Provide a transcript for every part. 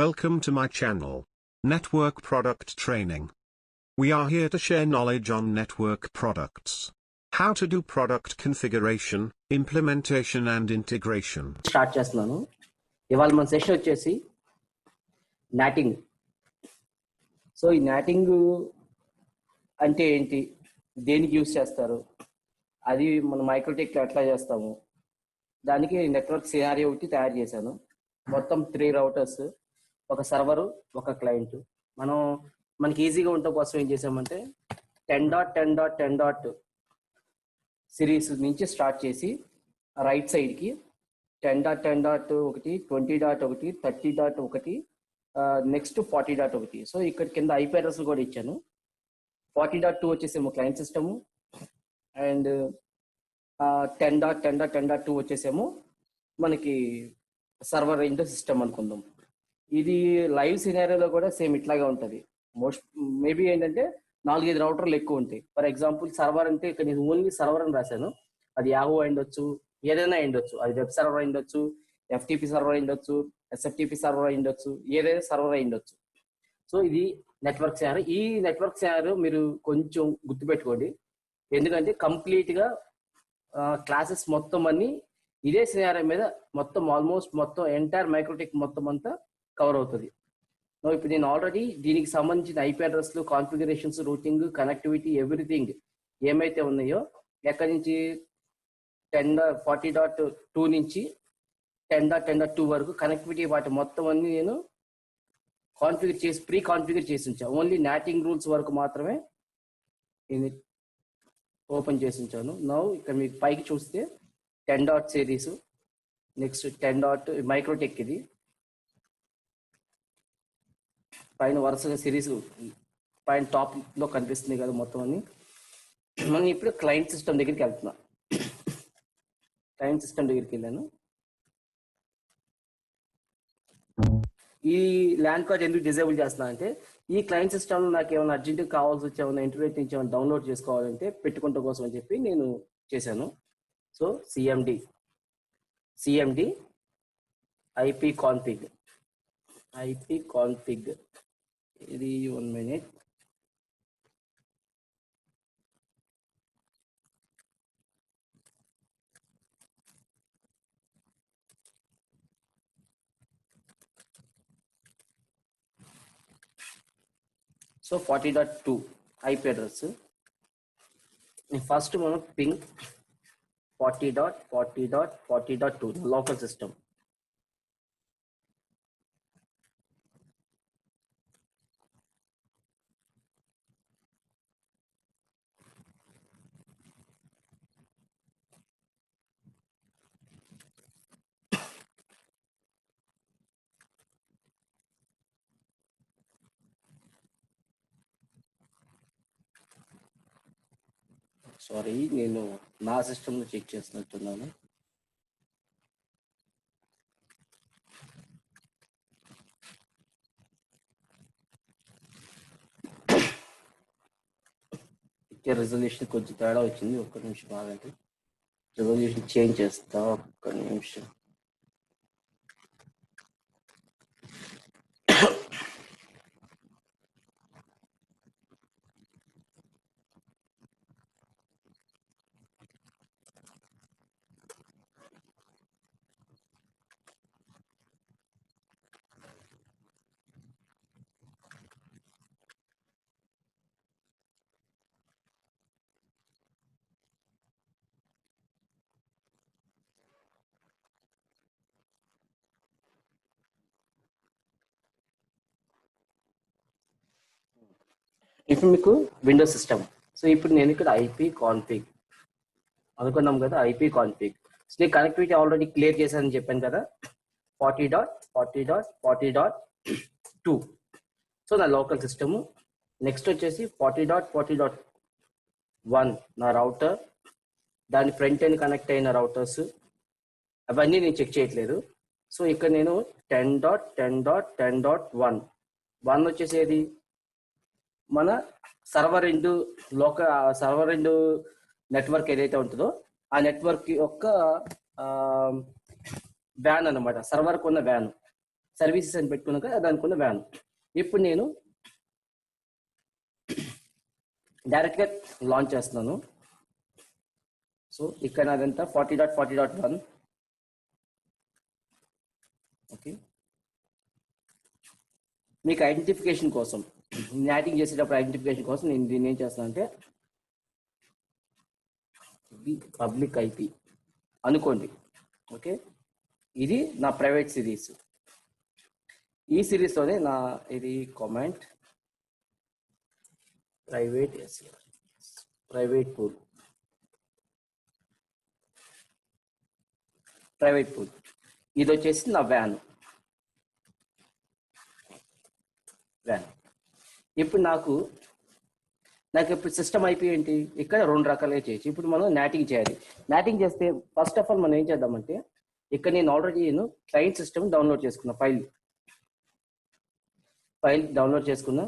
Welcome to my channel, Network Product Training. We are here to share knowledge on network products. How to do product configuration, implementation and integration. Start చేస్తున్నాను. ఇవాళ మన session వచ్చేసి NATing. So ఈ NATing అంటే ఏంటి, దేనికి use చేస్తారు, అది మన మైక్రోటెక్లో ఎట్లా చేస్తాము, దానికి నెట్వర్క్ సినారియో ఒకటి తయారు చేశాను. మొత్తం 3 రౌటర్స్, ఒక సర్వరు, ఒక క్లయింట్. మనకి ఈజీగా ఉండటం కోసం ఏం చేసామంటే 10.10.10. సిరీస్ నుంచి స్టార్ట్ చేసి రైట్ సైడ్కి 10.10.1, 20.1, 30.1, నెక్స్ట్ 40.1. సో ఇక్కడ కింద ఐపీ అడ్రస్ కూడా ఇచ్చాను. 40.2 వచ్చేసేమో క్లయింట్ సిస్టము, అండ్ 10.10.10.2 వచ్చేసేమో మనకి సర్వర్ రేంజ్ సిస్టమ్ అనుకుందాం. ఇది లైవ్ సినారియోలో కూడా సేమ్ ఇట్లాగే ఉంటుంది. మేబీ ఏంటంటే 4-5 రౌటర్లు ఎక్కువ ఉంటాయి. ఫర్ ఎగ్జాంపుల్ సర్వర్ అంటే ఇక్కడ నేను ఓన్లీ సర్వర్ అని రాశాను. అది యాహూ అయిండొచ్చు, ఏదైనా అయిండొచ్చు. అది వెబ్ సర్వర్ అయిండొచ్చు, ఎఫ్టిపి సర్వర్ అయిండొచ్చు, ఎస్ఎఫ్టిపి సర్వర్ అయిండొచ్చు, ఏదైనా సర్వర్ అయిండొచ్చు. సో ఇది నెట్వర్క్ సినారియో. ఈ నెట్వర్క్ సినారియో మీరు కొంచెం గుర్తుపెట్టుకోండి, ఎందుకంటే కంప్లీట్గా క్లాసెస్ మొత్తం అన్ని ఇదే సినారియో మీద మొత్తం ఆల్మోస్ట్ మొత్తం ఎంటైర్ మైక్రోటెక్ మొత్తం అంతా కవర్ అవుతుంది. ఇప్పుడు నేను ఆల్రెడీ దీనికి సంబంధించిన ఐపీ అడ్రస్లు, కాన్ఫిగరేషన్స్, రూటింగ్, కనెక్టివిటీ, ఎవ్రీథింగ్ ఏమైతే ఉన్నాయో ఎక్కడి నుంచి 40.2 నుంచి 10.10.2 వరకు కనెక్టివిటీ వాటి మొత్తం అన్ని నేను ప్రీ కాన్ఫిగర్ చేసి ఉంచాను. ఓన్లీ నాటింగ్ రూల్స్ వరకు మాత్రమే నేను ఓపెన్ చేసి ఉంచాను. ఇక్కడ మీకు పైకి చూస్తే 10. Series, next 10. మైక్రోటెక్, ఇది పైన వరుసగా సిరీస్ పైన టాప్ లో కనిపిస్తుంది కదా మొత్తం అన్ని. మనం ఇప్పుడు క్లయింట్ సిస్టమ్ దగ్గరికి వెళ్తున్నా. క్లయింట్ సిస్టమ్ దగ్గరికి వెళ్ళాను. ఈ ల్యాండ్ కార్డ్ ఎందుకు డిజేబుల్ చేస్తున్నా అంటే, ఈ క్లయింట్ సిస్టమ్ నాకు ఏమైనా అర్జెంట్గా కావాల్సి వచ్చి ఏమైనా ఇంటర్నెట్ నుంచి ఏమైనా డౌన్లోడ్ చేసుకోవాలంటే పెట్టుకుంటా కోసం అని చెప్పి నేను చేశాను. సో సిఎండి ఐపీ కాన్ఫిగ్ ఇది 1 minute. So 40.2 IP address. First మనం పింగ్ 40.40.40.2 లోకల్ సిస్టమ్. సారీ, నేను నా సిస్టంలో చెక్ చేస్తున్నట్టున్నాను. రెజల్యూషన్ కొంచెం తేడా వచ్చింది. ఒక్క నిమిషం ఆగండి, రెజల్యూషన్ చేంజ్ చేస్తా. ఒక్క నిమిషం. ఇప్పుడు మీకు విండోస్ సిస్టమ్. సో ఇప్పుడు నేను ఇక్కడ ఐపీ కాన్ఫిగ్ అనుకున్నాం కదా, ఐపీ కాన్ఫిగ్. సో నేను కనెక్టివిటీ ఆల్రెడీ క్లియర్ చేశానని చెప్పాను కదా, 40.40.40.2. సో నా లోకల్ సిస్టము. నెక్స్ట్ వచ్చేసి 40.40.1 నా రౌటర్, దాని ఫ్రంట్ ఎండ్ కనెక్ట్ అయిన రౌటర్స్ అవన్నీ నేను చెక్ చేయట్లేదు. సో ఇక్కడ నేను 10.10.10.1 వచ్చేసేది మన సర్వర్ ఎండ్ నెట్వర్క్ ఏదైతే ఉంటుందో ఆ నెట్వర్క్ యొక్క వ్యాన్ అనమాట, సర్వర్కి ఉన్న వ్యాన్. సర్వీసెస్ అని పెట్టుకున్నాక దానికి ఉన్న వ్యాన్. ఇప్పుడు నేను డైరెక్ట్గా లాంచ్ చేస్తున్నాను. సో ఇక్కడ అదంతా 40.40.1. ఓకే, మీకు ఐడెంటిఫికేషన్ కోసం, నాటింగ్ చేసేటప్పుడు ఐడెంటిఫికేషన్ కోసం నేను దీన్ని ఏం చేస్తాను అంటే ఇది పబ్లిక్ ఐపీ అనుకోండి. ఓకే, ఇది నా ప్రైవేట్ సిరీస్. ఈ సిరీస్లోనే నా ఇది కామెంట్ ప్రైవేట్ పూల్ ఇది వచ్చేసి నా వ్యాన్. ఇప్పుడు నాకు ఇప్పుడు సిస్టమ్ ఐపీ ఏంటి, ఇక్కడ 2 రకాలుగా చేయొచ్చు. ఇప్పుడు మనం నాటింగ్ చేయాలి. నాటింగ్ చేస్తే ఫస్ట్ ఆఫ్ ఆల్ మనం ఏం చేద్దామంటే, ఇక్కడ నేను ఆల్రెడీ క్లయింట్ సిస్టమ్ డౌన్లోడ్ చేసుకున్నా, ఫైల్ డౌన్లోడ్ చేసుకున్నా.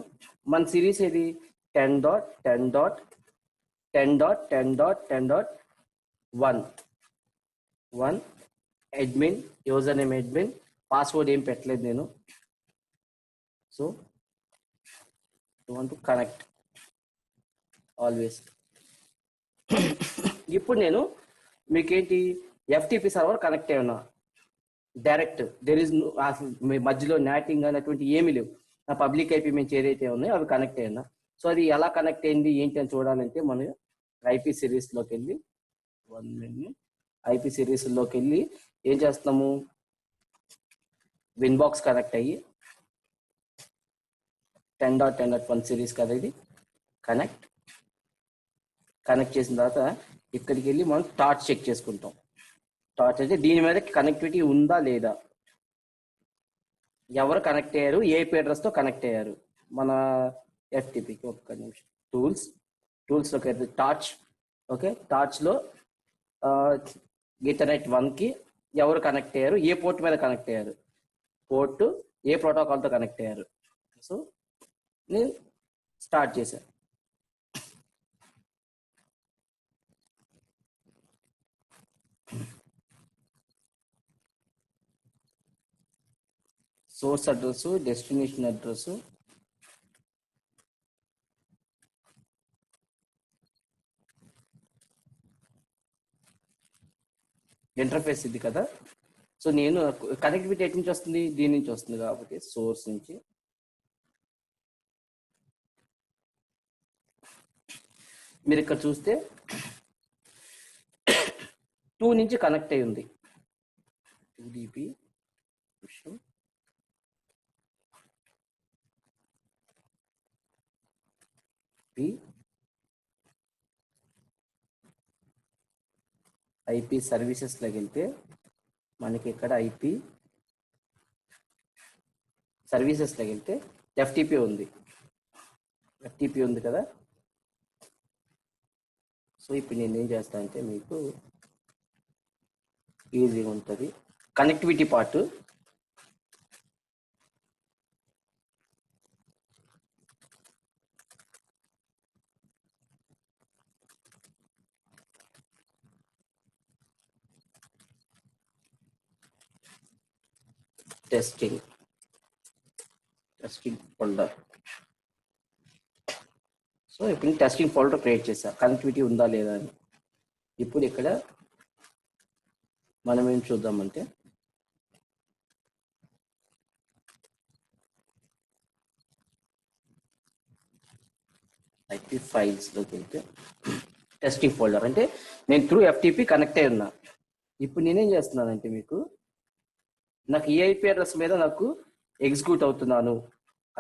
మన సిరీస్ ఏది 10.10.10.10.1 admin, user name admin, password ఏం పెట్టలేదు నేను. So you want to connect always. ఇప్పుడు నేను మీకేంటి ఎఫ్టిపి సర్వర్ కనెక్ట్ అయి ఉన్నా డైరెక్ట్. దెర్ ఇస్ మధ్యలో నాటింగ్ అనేటువంటి ఏమీ లేవు. నా పబ్లిక్ ఐపీ మేము ఏదైతే ఉన్నాయో అవి కనెక్ట్ అయ్యా. సో అది ఎలా కనెక్ట్ అయింది ఏంటి అని చూడాలంటే మనం ఐపీ సిరీస్లోకి వెళ్ళి ఏం చేస్తున్నాము, విన్బాక్స్ కనెక్ట్ అయ్యి 10.10.1 సిరీస్ కదా ఇది. కనెక్ట్ చేసిన తర్వాత ఇక్కడికి వెళ్ళి మనం టార్చ్ చెక్ చేసుకుంటాం. టార్చ్ అయితే దీని మీద కనెక్టివిటీ ఉందా లేదా, ఎవరు కనెక్ట్ అయ్యారు, ఏ ఐపీ అడ్రస్తో కనెక్ట్ అయ్యారు మన ఎఫ్టిపికి. ఒక్క నిమిషం, టూల్స్లోకి వెళ్తే టార్చ్. ఓకే, టార్చ్లో ఈథర్నెట్ 1కి ఎవరు కనెక్ట్ అయ్యారు, ఏ పోర్ట్ మీద కనెక్ట్ అయ్యారు, పోర్ట్ ఏ ప్రోటోకాల్తో కనెక్ట్ అయ్యారు. సో నేను స్టార్ట్ చేశాను. Source address, destination address, interface ఇది కదా. సో నేను కనెక్టివిటీ ఎటు నుంచి వస్తుంది, దీని నుంచి వస్తుంది కాబట్టి సోర్స్ నుంచి. మీరు ఇక్కడ చూస్తే 2 నుంచి కనెక్ట్ అయి ఉంది. 2db ఐపీ సర్వీసెస్లోకి వెళ్తే మనకి ఇక్కడ ఐపీ సర్వీసెస్లోకి వెళ్తే ఎఫ్టిపి ఉంది కదా. సో ఇప్పుడు నేను ఏం చేస్తాను అంటే మీకు ఈజీగా ఉంటుంది connectivity part. Testing folder. So ఇప్పుడు టెస్టింగ్ ఫోల్డర్ క్రియేట్ చేశా, కనెక్టివిటీ ఉందా లేదా అని. ఇప్పుడు ఇక్కడ మనం ఏం చూద్దామంటే ఐపీ ఫైల్స్లోకి వెళ్తే టెస్టింగ్ ఫోల్డర్ అంటే నేను త్రూ ఎఫ్టిపి కనెక్ట్ అయి ఉన్నా. ఇప్పుడు నేనేం చేస్తున్నానంటే మీకు నాకు ఏ ఐపీ అడ్రస్ మీద నాకు ఎగ్జిక్యూట్ అవుతున్నాను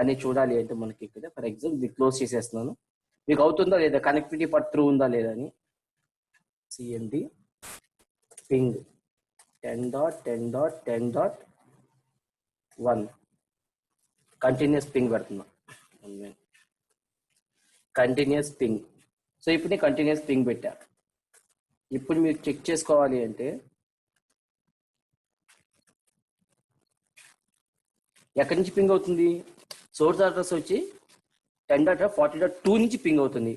అని చూడాలి అంటే మనకి ఇక్కడ ఫర్ ఎగ్జాంపుల్ ఇది క్లోజ్ చేసేస్తున్నాను. మీకు అవుతుందా లేదా, కనెక్టివిటీ పార్ట్ త్రూ ఉందా లేదా అని. సిఎండి పింగ్ 10.10.10.1 కంటిన్యూస్ పింగ్ పెడుతున్నా, కంటిన్యూస్ పింగ్. సో ఇప్పుడు నేను కంటిన్యూస్ పింగ్ పెట్టా. ఇప్పుడు మీరు చెక్ చేసుకోవాలి అంటే ఎక్కడి నుంచి పింగ్ అవుతుంది, సోర్స్ అడ్రస్ వచ్చి 10.40.2 నుంచి పింగ్ అవుతుంది.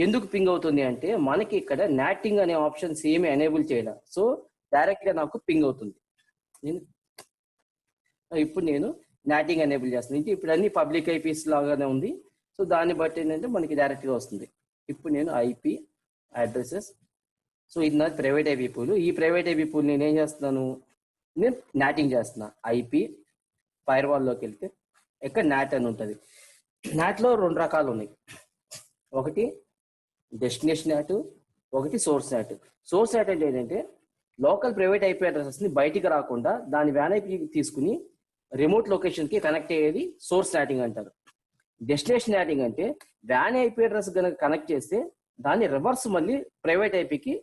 ఎందుకు పింగ్ అవుతుంది అంటే మనకి ఇక్కడ నాటింగ్ అనే ఆప్షన్స్ ఏమి ఎనేబుల్ చేయడం. సో డైరెక్ట్ గా నాకు పింగ్ అవుతుంది. ఇప్పుడు నేను నాటింగ్ ఎనేబుల్ చేస్తాను. అంటే ఇప్పుడు అన్ని పబ్లిక్ ఐపీస్ లాగానే ఉంది. సో దాన్ని బట్టి ఏంటంటే మనకి డైరెక్ట్గా వస్తుంది. ఇప్పుడు నేను ఐపీ అడ్రసెస్, సో ఇది నాది ప్రైవేట్ ఐపీ పూల్. ఈ ప్రైవేట్ ఐపీ పూల్ నేను ఏం చేస్తున్నాను, నేను నాటింగ్ చేస్తున్నా. ఐపీ ఫైర్ వాల్లోకి వెళ్తే ఇక్కడ నాట్ అని ఉంటుంది. నాట్లో 2 రకాలు ఉన్నాయి. ఒకటి డెస్టినేషన్ నాట్, ఒకటి సోర్స్ నాట్. సోర్స్ నాట్ అంటే ఏంటంటే లోకల్ ప్రైవేట్ ఐపీ అడ్రసెస్ని బయటికి రాకుండా దాని వ్యాన్ ఐపీ తీసుకుని రిమోట్ లొకేషన్కి కనెక్ట్ అయ్యేది సోర్స్ నాటింగ్ అంటారు. డెస్టినేషన్ నాటింగ్ అంటే వ్యాన్ ఐపీ అడ్రస్ కనుక కనెక్ట్ చేస్తే దాన్ని రివర్స్ మళ్ళీ ప్రైవేట్ ఐపీకి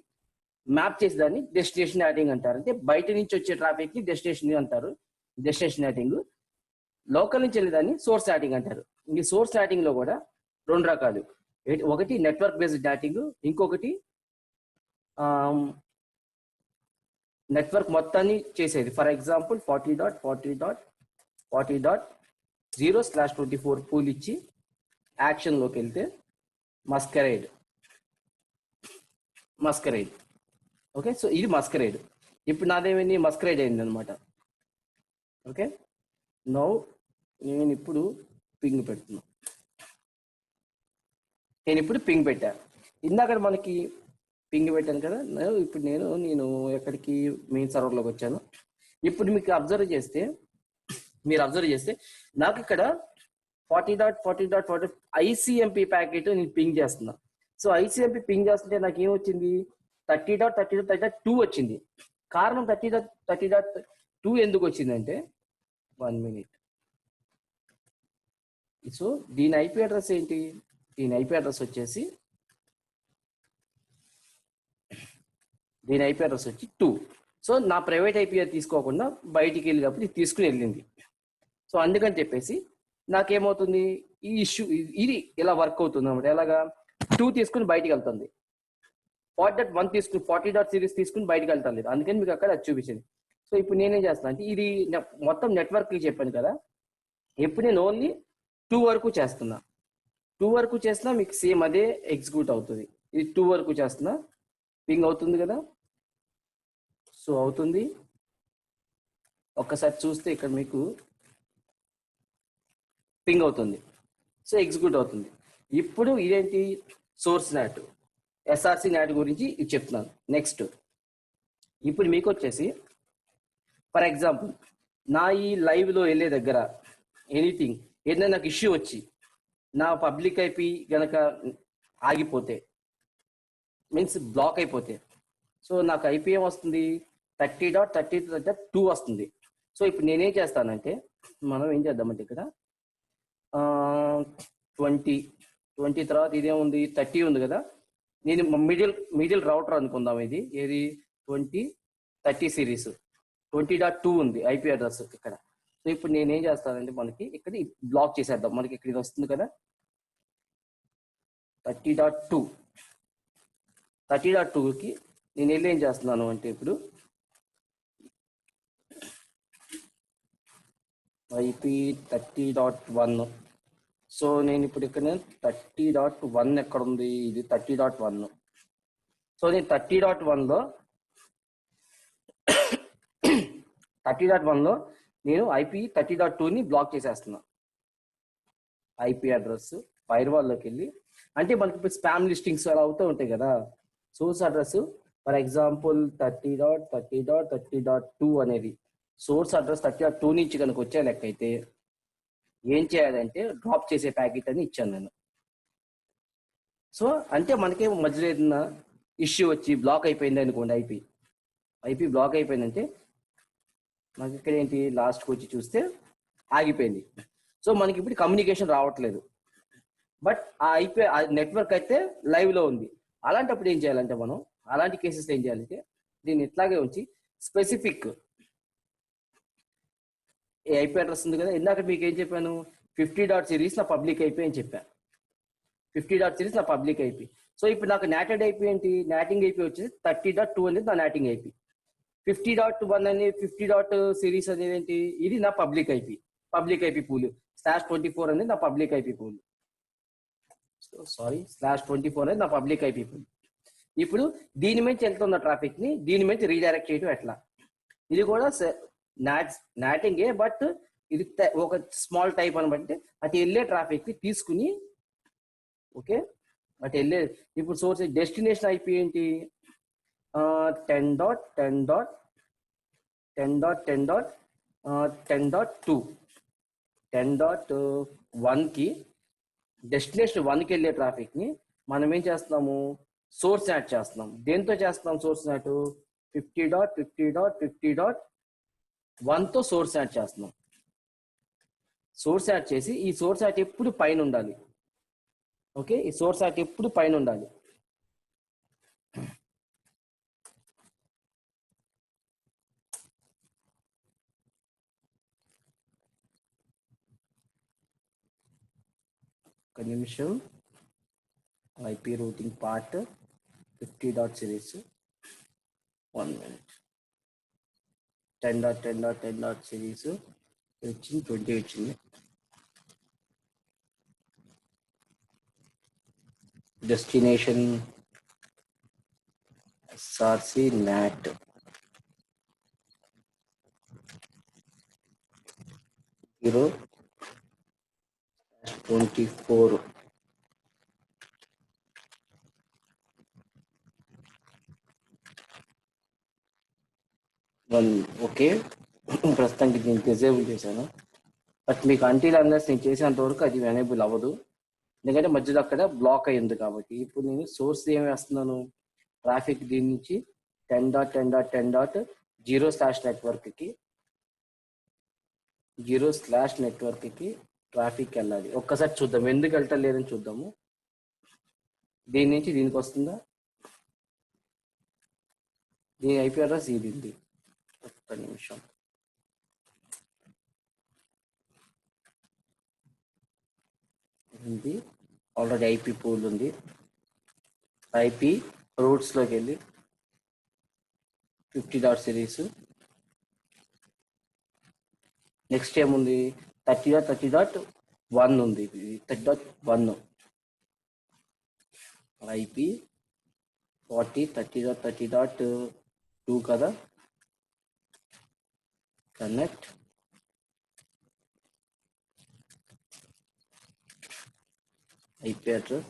మ్యాప్ చేసి దాన్ని డెస్టినేషన్ నాటింగ్ అంటారు. అంటే బయట నుంచి వచ్చే ట్రాఫిక్ ని డెస్టినేషన్ అంటారు, డెస్టినేషన్ నాటింగ్. లోకల్ నుంచి వెళ్ళేదాన్ని సోర్స్ నాటింగ్ అంటారు. ఈ సోర్స్ నాటింగ్ లో కూడా 2 రకాలు. ఒకటి నెట్వర్క్ బేస్డ్ నాటింగ్, ఇంకొకటి నెట్వర్క్ మొత్తాన్ని చేసేది. ఫర్ ఎగ్జాంపుల్ 40.40.40.0/24 పూల్ ఇచ్చి యాక్షన్లోకి వెళ్తే మస్కరైడ్. ఓకే, సో ఇది మస్కరైడ్. ఇప్పుడు నాదేమైంది, మస్కరైడ్ అయింది అనమాట. ఓకే, నౌ నేను ఇప్పుడు పింగ్ పెడుతున్నా. నేను ఇప్పుడు పింగ్ పెట్టాను. ఇందాక మనకి పింగ్ పెట్టాను కదా. ఇప్పుడు నేను ఎక్కడికి మెయిన్ సర్వర్లోకి వచ్చాను. ఇప్పుడు మీకు అబ్జర్వ్ చేస్తే నాకు ఇక్కడ 40.40.40 ఐసిఎంపి ప్యాకెట్ నేను పింగ్ చేస్తున్నా. సో ఐసిఎంపి పింగ్ చేస్తుంటే నాకు ఏమొచ్చింది, 30.30.30.2 వచ్చింది. కారణం 30.30.2 ఎందుకు వచ్చిందంటే 1 minute. సో దీని ఐపీ అడ్రస్ ఏంటి, దీని ఐపీ అడ్రస్ వచ్చేసి 2. సో నా ప్రైవేట్ ఐపీ తీసుకోకుండా బయటికి వెళ్ళినప్పుడు ఇది తీసుకుని వెళ్ళింది. సో అందుకని చెప్పేసి నాకేమవుతుంది, ఈ ఇష్యూ ఇది ఇలా వర్క్ అవుతుంది అనమాట. ఎలాగా 2 తీసుకుని బయటికి వెళ్తుంది, 40.1 తీసుకుని 40.series తీసుకుని బయటికి వెళ్తాను. అందుకని మీకు అక్కడ అది చూపించింది. సో ఇప్పుడు నేనేం చేస్తాను అంటే ఇది మొత్తం నెట్వర్క్ చెప్పాను కదా. ఇప్పుడు నేను ఓన్లీ 2 వరకు చేస్తున్నా. 2 వరకు చేస్తున్నా మీకు సేమ్ అదే ఎగ్జిక్యూట్ అవుతుంది. ఇది 2 వరకు చేస్తున్నా, పింగ్ అవుతుంది కదా. సో అవుతుంది, ఒక్కసారి చూస్తే ఇక్కడ మీకు పింగ్ అవుతుంది. సో ఎగ్జిక్యూట్ అవుతుంది. ఇప్పుడు ఇదేంటి, సోర్స్ నాట్, ఎస్ఆర్సి నాట్ గురించి ఇది చెప్తున్నాను. నెక్స్ట్ ఇప్పుడు మీకు వచ్చేసి ఫర్ ఎగ్జాంపుల్ నా ఈ లైవ్లో వెళ్ళే దగ్గర ఎనీథింగ్ ఏదైనా నాకు ఇష్యూ వచ్చి నా పబ్లిక్ ఐపీ గనక ఆగిపోతే, మీన్స్ బ్లాక్ అయిపోతే, సో నాకు ఐపీ ఏం వస్తుంది, 30.30.2 వస్తుంది. సో ఇప్పుడు నేనేం చేస్తానంటే మనం ఏం చేద్దామంటే ఇక్కడ 20 తర్వాత ఇదేముంది 30 ఉంది కదా. నేను మిడిల్ రౌటర్ అనుకుందాం. ఇది ఏది 2030 సిరీస్ 20.2 ఉంది ఐపీ అడ్రస్ ఇక్కడ. సో ఇప్పుడు నేనేం చేస్తానంటే మనకి ఇక్కడ బ్లాక్ చేసేద్దాం. మనకి ఇక్కడ ఇది వస్తుంది కదా 30.2కి నేను వెళ్ళి ఏం చేస్తున్నాను అంటే ఇప్పుడు ఐపీ 30.1. సో నేను ఇప్పుడు ఇక్కడ 30.1 ఎక్కడ ఉంది, ఇది 30.1. సో నేను 30.1లో నేను ఐపీ 30.2ని బ్లాక్ చేసేస్తున్నా. ఐపీ అడ్రస్ ఫైర్ వాల్లోకి వెళ్ళి, అంటే మనకి ఇప్పుడు స్పామ్ లిస్టింగ్స్ అలా అవుతూ ఉంటాయి కదా. సోర్స్ అడ్రస్ ఫర్ ఎగ్జాంపుల్ 30.30.30.2 అనేది సోర్స్ అడ్రస్ 30.2 నుంచి కనుక వచ్చే లెక్క అయితే ఏం చేయాలంటే డ్రాప్ చేసే ప్యాకెట్ అని ఇచ్చాను నేను. సో అంటే మనకి మధ్యలో ఏదైనా ఇష్యూ వచ్చి బ్లాక్ అయిపోయింది అనుకోండి, ఐపీ బ్లాక్ అయిపోయిందంటే మనకి ఇక్కడ ఏంటి, లాస్ట్కి వచ్చి చూస్తే ఆగిపోయింది. సో మనకి ఇప్పుడు కమ్యూనికేషన్ రావట్లేదు, బట్ ఆ ఐపీ నెట్వర్క్ అయితే లైవ్లో ఉంది. అలాంటప్పుడు ఏం చేయాలంటే మనం అలాంటి కేసెస్ ఏం చేయాలంటే దీన్ని ఇట్లాగే ఉంచి స్పెసిఫిక్ ఐపీ అడ్రస్ ఉంది కదా. ఇందాక మీకు ఏం చెప్పాను, 50.series నా పబ్లిక్ ఐపీ అని చెప్పాను. 50.series నా పబ్లిక్ ఐపీ. సో ఇప్పుడు నాకు నాటెడ్ ఐపీ ఏంటి, నాటింగ్ ఐపీ వచ్చేసి 30.2 అనేది నా నాటింగ్ ఐపీ. 50.1 అనేది 50.series అనేది ఏంటి, ఇది నా పబ్లిక్ ఐపీ పూల్. /24 అనేది నా పబ్లిక్ ఐపీ పూల్. /24 అనేది నా పబ్లిక్ ఐపీ పూల్. ఇప్పుడు దీని నుంచి వెళ్తున్న ట్రాఫిక్ ని దీని నుంచి రీడైరెక్ట్ చేయడం ఎట్లా, ఇది కూడా నాటింగే, బట్ ఇది ఒక స్మాల్ టైప్ అనబట్టి అటు వెళ్ళే ట్రాఫిక్ తీసుకుని, ఓకే, అటు వెళ్ళే ఇప్పుడు సోర్స్ డెస్టినేషన్ ఐపీ ఏంటి, 10.10.10.10.10.2 10.1కి డెస్టినేషన్ 1కి వెళ్ళే ట్రాఫిక్ ని మనం ఏం చేస్తున్నాము, సోర్స్ యాడ్ చేస్తున్నాం. దేంతో చేస్తున్నాం సోర్స్ యాడ్? 50.50.50.1తో సోర్స్ యాడ్ చేస్తున్నాం. సోర్స్ యాడ్ చేసి ఈ సోర్స్ యాడ్ ఎప్పుడు పైన ఉండాలి. ఓకే, ఈ సోర్స్ యాడ్ ఎప్పుడు పైన ఉండాలి. ఒక నిమిషం. IP routing part 50.series 1 minute. 10.10.10.series వచ్చింది, 20 వచ్చింది. Destination SRC not 0/24 1. ఓకే, ప్రస్తుతానికి దీన్ని డిజేబుల్ చేశాను. బట్ మీకు అంటిల్ అన్లెస్ నేను చేసేంత వరకు అది ఎనేబుల్ అవ్వదు, ఎందుకంటే మధ్యలో అక్కడ బ్లాక్ అయ్యింది కాబట్టి. ఇప్పుడు నేను సోర్స్ ఏమి వేస్తున్నాను, ట్రాఫిక్ దీని నుంచి 10.10.10.0/networkకి 0/networkకి ట్రాఫిక్ వెళ్ళాలి. ఒక్కసారి చూద్దాం ఎందుకు వెళ్ళటం లేదని చూద్దాము. దీని నుంచి దీనికి వస్తుందా, దీని ఐపీ అడ్రస్ ఇది ఉంది. ఒక్క నిమిషం. ఉంది ఆల్రెడీ ఐపీ పూల్ ఉంది. ఐపీ రూట్స్లోకి వెళ్ళి 50.series, నెక్స్ట్ ఏముంది 30.30.1 ఉంది. 30.1 ఐపీ 40 30.30.2 కదా. Connect IP address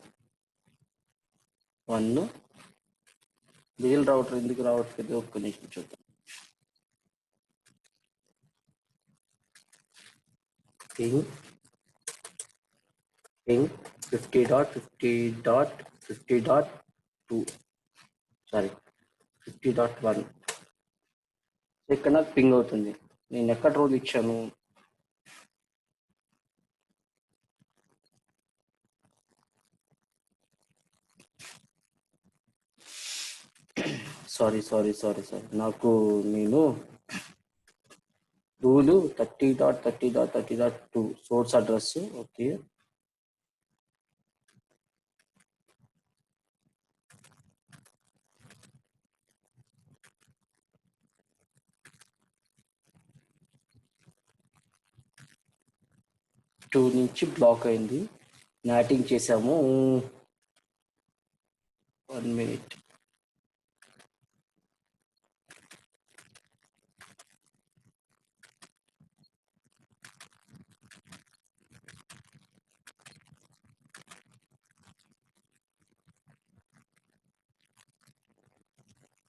1. మిగిలిన రౌటర్ ఎందుకు రావట్లేదు, ఒక్క నిమిషం చూద్దాం. పింగ్ 50.50.50.2 సారీ 50.1 ఇక్కడ నాకు పింగ్ అవుతుంది. నేను ఎక్కడ రోల్ ఇచ్చాను, సారీ నాకు నేను rule 30.30.30.2 source address. Okay, two నుంచి బ్లాక్ అయింది, నాటింగ్ చేసాము. 1 minute.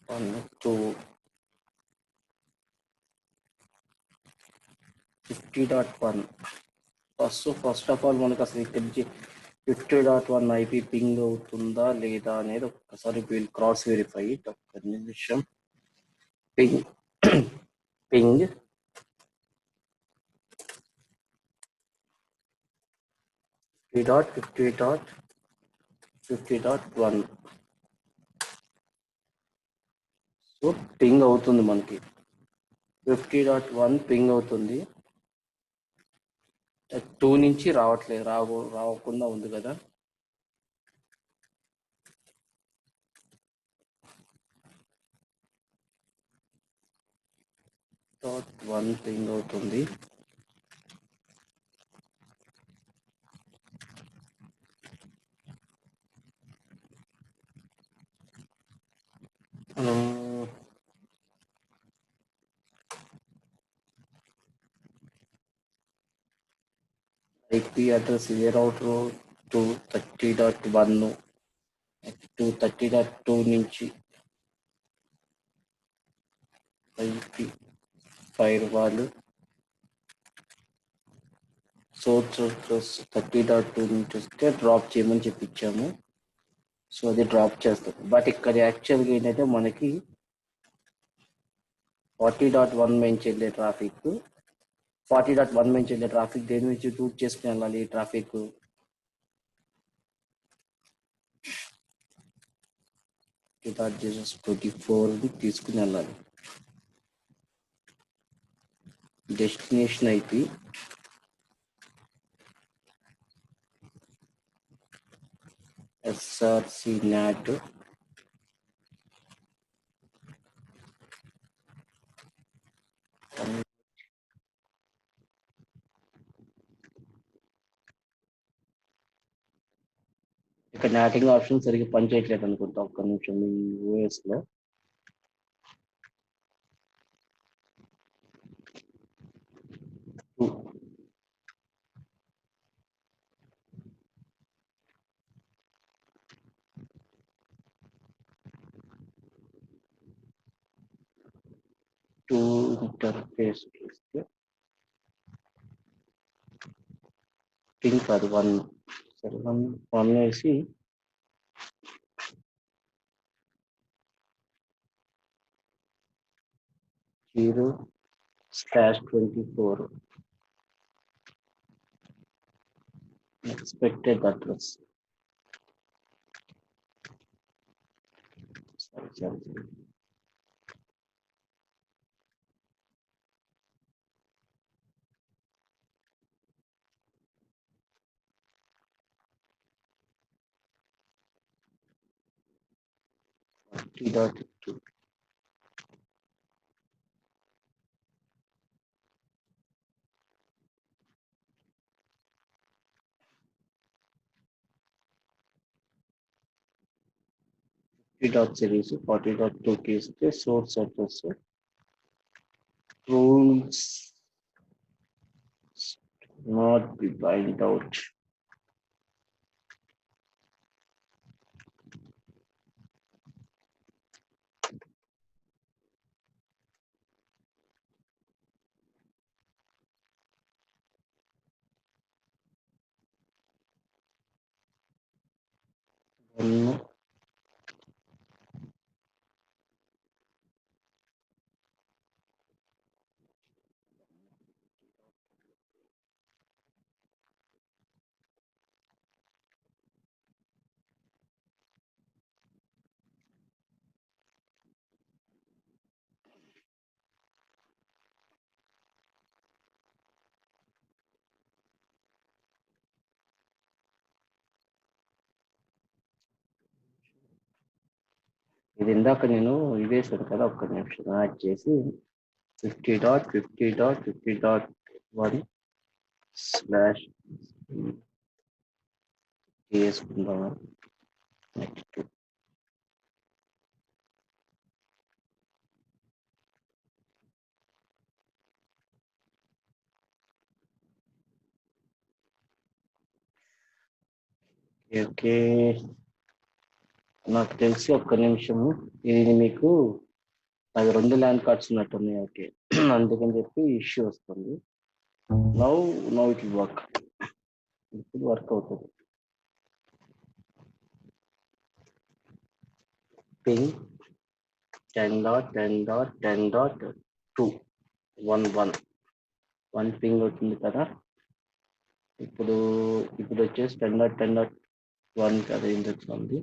One, two, 50.1. First of all మనకు అసలు ఇక్కడి నుంచి 50.1 ఐపీ పింగ్ అవుతుందా లేదా అనేది ఒక్కసారి వీల్ క్రాస్ వెరిఫై. ఒక్క నిమిషం. Ping ping 50.50.50.1. సో పింగ్ అవుతుంది మనకి, 50.1 పింగ్ అవుతుంది. 2 నుంచి రావట్లేదు, రావకుండా ఉంది కదా. .1 పింగ్ అవుతుంది. IP address is router 230.1 230.2 నుంచి IP firewall సోర్స్ అడ్రస్ 30.2 నుంచి వస్తే డ్రాప్ చేయమని చెప్పించాము. సో అది డ్రాప్ చేస్తాం. బట్ ఇక్కడ యాక్చువల్గా ఏంటంటే మనకి 40.1 నుంచి వెళ్ళే ట్రాఫిక్ 40.1 నుంచి వెళ్ళే ట్రాఫిక్ దేని నుంచి రూట్ చేసుకుని వెళ్ళాలి ఈ ట్రాఫిక్ .0.24 తీసుకుని వెళ్ళాలి. డెస్టినేషన్ ఐపి SRC NAT ఇక్కడ నాటింగ్ ఆప్షన్ సరిగ్గా పనిచేయట్లేదు అనుకుంటా. ఒక్క నిమిషం ఈ OS లో ఇంటర్ఫేస్ చేస్తే పింక్ అది 1 సరే 1 వేసి .0/24 expected address. Sorry. .2 .series 40.2 కి ఇస్తే source address rules not be bind out. ఇది ఇందాక నేను ఇదేసాను కదా, ఒక్క నిమిషం యాడ్ చేసి 50.50.50.1 స్లాష్ వేసుకుందాము. నెక్స్ట్ ఓకే నాకు తెలిసి ఒక్క నిమిషము ఇది మీకు అది 2 ల్యాండ్ కార్డ్స్ ఉన్నట్టున్నాయి. ఓకే అందుకని చెప్పి ఇష్యూ వస్తుంది. Now it will work. ఇప్పుడు వర్క్ అవుతుంది. పింగ్ 10.10.10.2 1 పింగ్ అవుతుంది కదా. ఇప్పుడు వచ్చేసి 10.10.1 కదా ఇండెక్స్ ఉంది.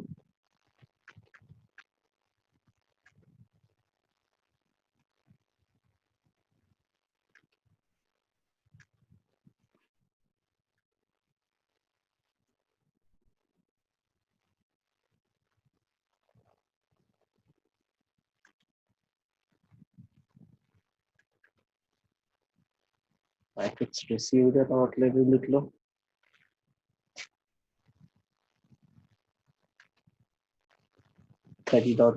ప్యాకెట్స్ రిసీవ్డ్ రావట్లేదు ఇందులో.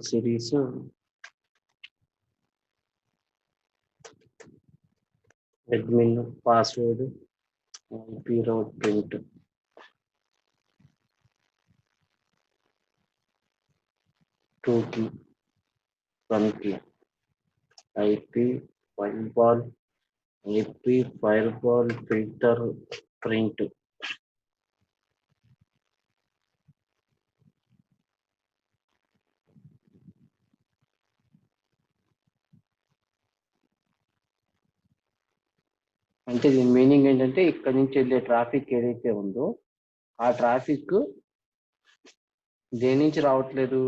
.series admin password IP route print 2 key 1 key IP firewall filter print అంటే దీని మీనింగ్ ఏంటంటే ఇక్కడ నుంచి వెళ్ళే ట్రాఫిక్ ఏదైతే ఉందో ఆ ట్రాఫిక్ దేని నుంచి రావట్లేదు,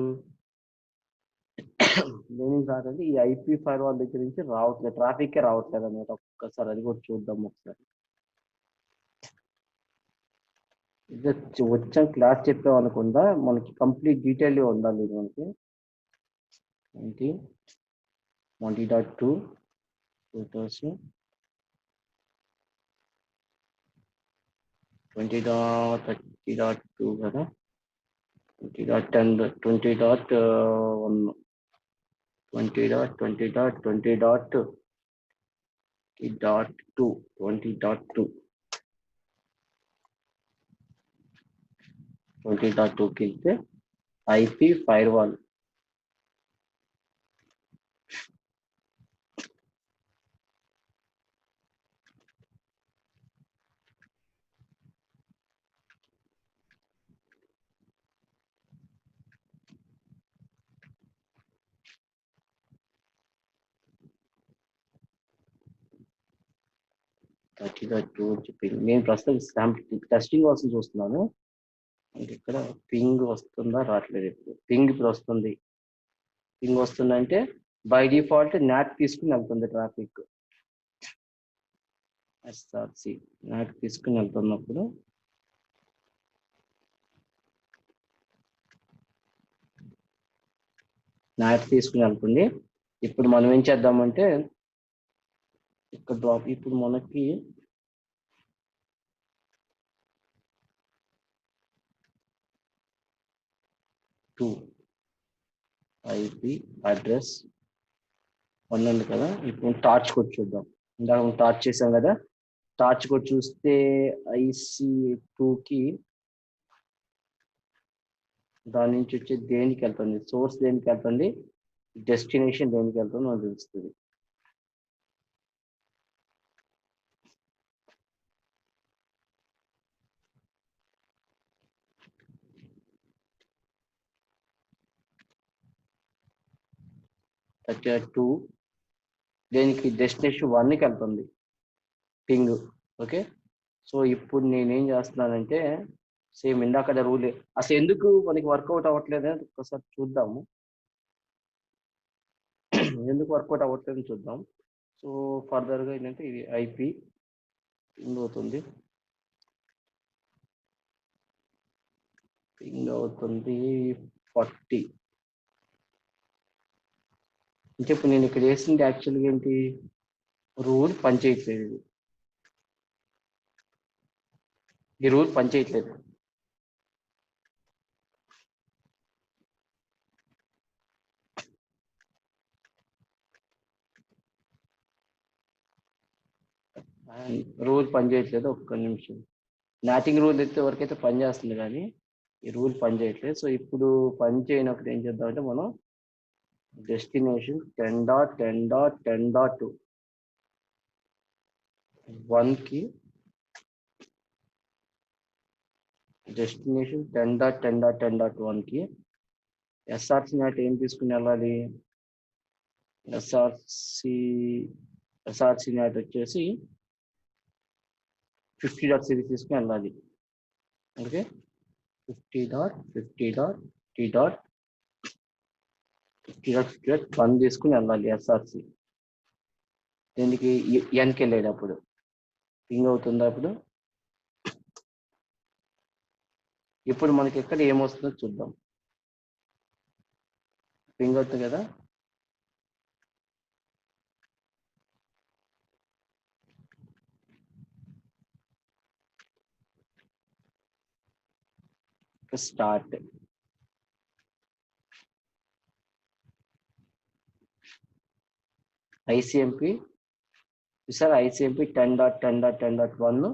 దేని నుంచి రావట్లేదు, ఈ ఐపీ ఫైర్ వాల్ దగ్గర నుంచి రావట్లేదు, ట్రాఫిక్ రావట్లేదు అన్నమాట. ఒక్కసారి అది కూడా చూద్దాం ఒకసారి. వచ్చాం క్లాస్ చెప్పాం అనుకుందా, మనకి కంప్లీట్ డీటెయిల్ ఉండాలి. ఇది మనకి 20.2 20.30.2 కదా, 20.10 20.1 20.20.20.2 20.2కి వెళ్తే ఐపీ ఫైర్ వాల్ చెప్పింది. నేను ప్రస్తుతం టెస్టింగ్ కోసం చూస్తున్నాను. ఇక్కడ పింగ్ వస్తుందా రావట్లేదు. ఇప్పుడు పింగ్ ఇప్పుడు వస్తుంది. పింగ్ వస్తుందంటే బై డిఫాల్ట్ నాట్ తీసుకుని వెళ్తుంది ట్రాఫిక్. ఎస్ఆర్సి నాట్ తీసుకుని వెళ్తున్నప్పుడు నాట్ తీసుకుని వెళ్తుంది. ఇప్పుడు మనం ఏం చేద్దామంటే ఇక్కడ డ్రాప్, ఇప్పుడు మనకి ఐపీ అడ్రస్ 1 ఉంది కదా. ఇప్పుడు టార్చ్ కోడ్ చూద్దాం. ఇందాక మనం టార్చ్ చేసాం కదా, టార్చ్ కోడ్ చూస్తే IC2కి దాని నుంచి వచ్చి దేనికి వెళ్తుంది, సోర్స్ దేనికి వెళ్తుంది, డెస్టినేషన్ దేనికి వెళ్తుంది మనకు తెలుస్తుంది. టూ దేనికి డెస్టినేషన్ 1కి వెళ్తుంది పింగ్. ఓకే, సో ఇప్పుడు నేనేం చేస్తున్నానంటే సేమ్ ఇందాక రూల్ అసలు ఎందుకు మనకి వర్కౌట్ అవ్వట్లేదు అని ఒకసారి చూద్దాము. ఎందుకు వర్కౌట్ అవ్వట్లేదు చూద్దాం. సో ఫర్దర్గా ఏంటంటే ఇది ఐపీ పింగ్ అవుతుంది, పింగ్ అవుతుంది 40. అంటే ఇప్పుడు నేను ఇక్కడ వేసింది యాక్చువల్గా ఏంటి, రూల్ పనిచేయట్లేదు. ఈ రూల్ పనిచేయట్లేదు. రూల్ పనిచేయట్లేదు. ఒక్క నిమిషం. నాటింగ్ రూల్ అయితే వరకైతే పనిచేస్తుంది కానీ ఈ రూల్ పనిచేయట్లేదు. సో ఇప్పుడు పని చేయనప్పుడు ఏం చేద్దామంటే మనం డెస్టినేషన్ 10.10.1కి డెస్టినేషన్ 10.10.10.1కి ఎస్ఆర్సి నాట్ ఏం తీసుకుని వెళ్ళాలి, ఎస్ఆర్సి నాట్ వచ్చేసి 50.3 తీసుకుని వెళ్ళాలి. ఓకే, 50.50.T.1 తీసుకుని వెళ్ళాలి ఎస్ఆర్సి. దీనికి ఎన్కి వెళ్ళేటప్పుడు పింగ్ అవుతుందా. ఇప్పుడు మనకి ఎక్కడ ఏమొస్తుందో చూద్దాం. పింగ్ అవుతుంది కదా, స్టార్ట్. ఐసిఎంపి సార్, ఐసిఎంపి 10.10.10.1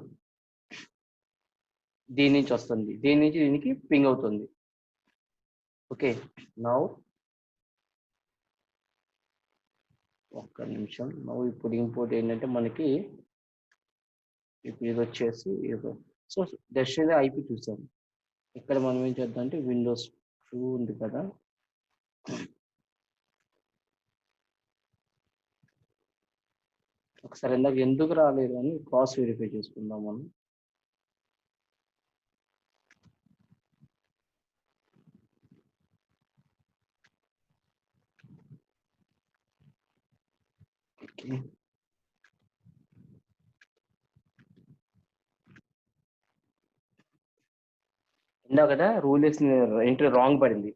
దీని నుంచి వస్తుంది, దీని నుంచి దీనికి పింగ్ అవుతుంది. ఓకే, నౌ ఒక్క నిమిషం. నవ్వు ఇప్పుడు ఇంపోర్ట్ ఏంటంటే మనకి ఇప్పుడు ఇది వచ్చేసి సో డెస్టినీ ఐపీ చూసాం. ఇక్కడ మనం ఏం చేద్దాం అంటే విండోస్ 2 ఉంది కదా, ఒకసారి ఇందాక ఎందుకు రాలేదు అని క్రాస్ వెరిఫై చేసుకుందాం మనం. ఇందాక రూల్ ఎంట్రీ రాంగ్ పడింది.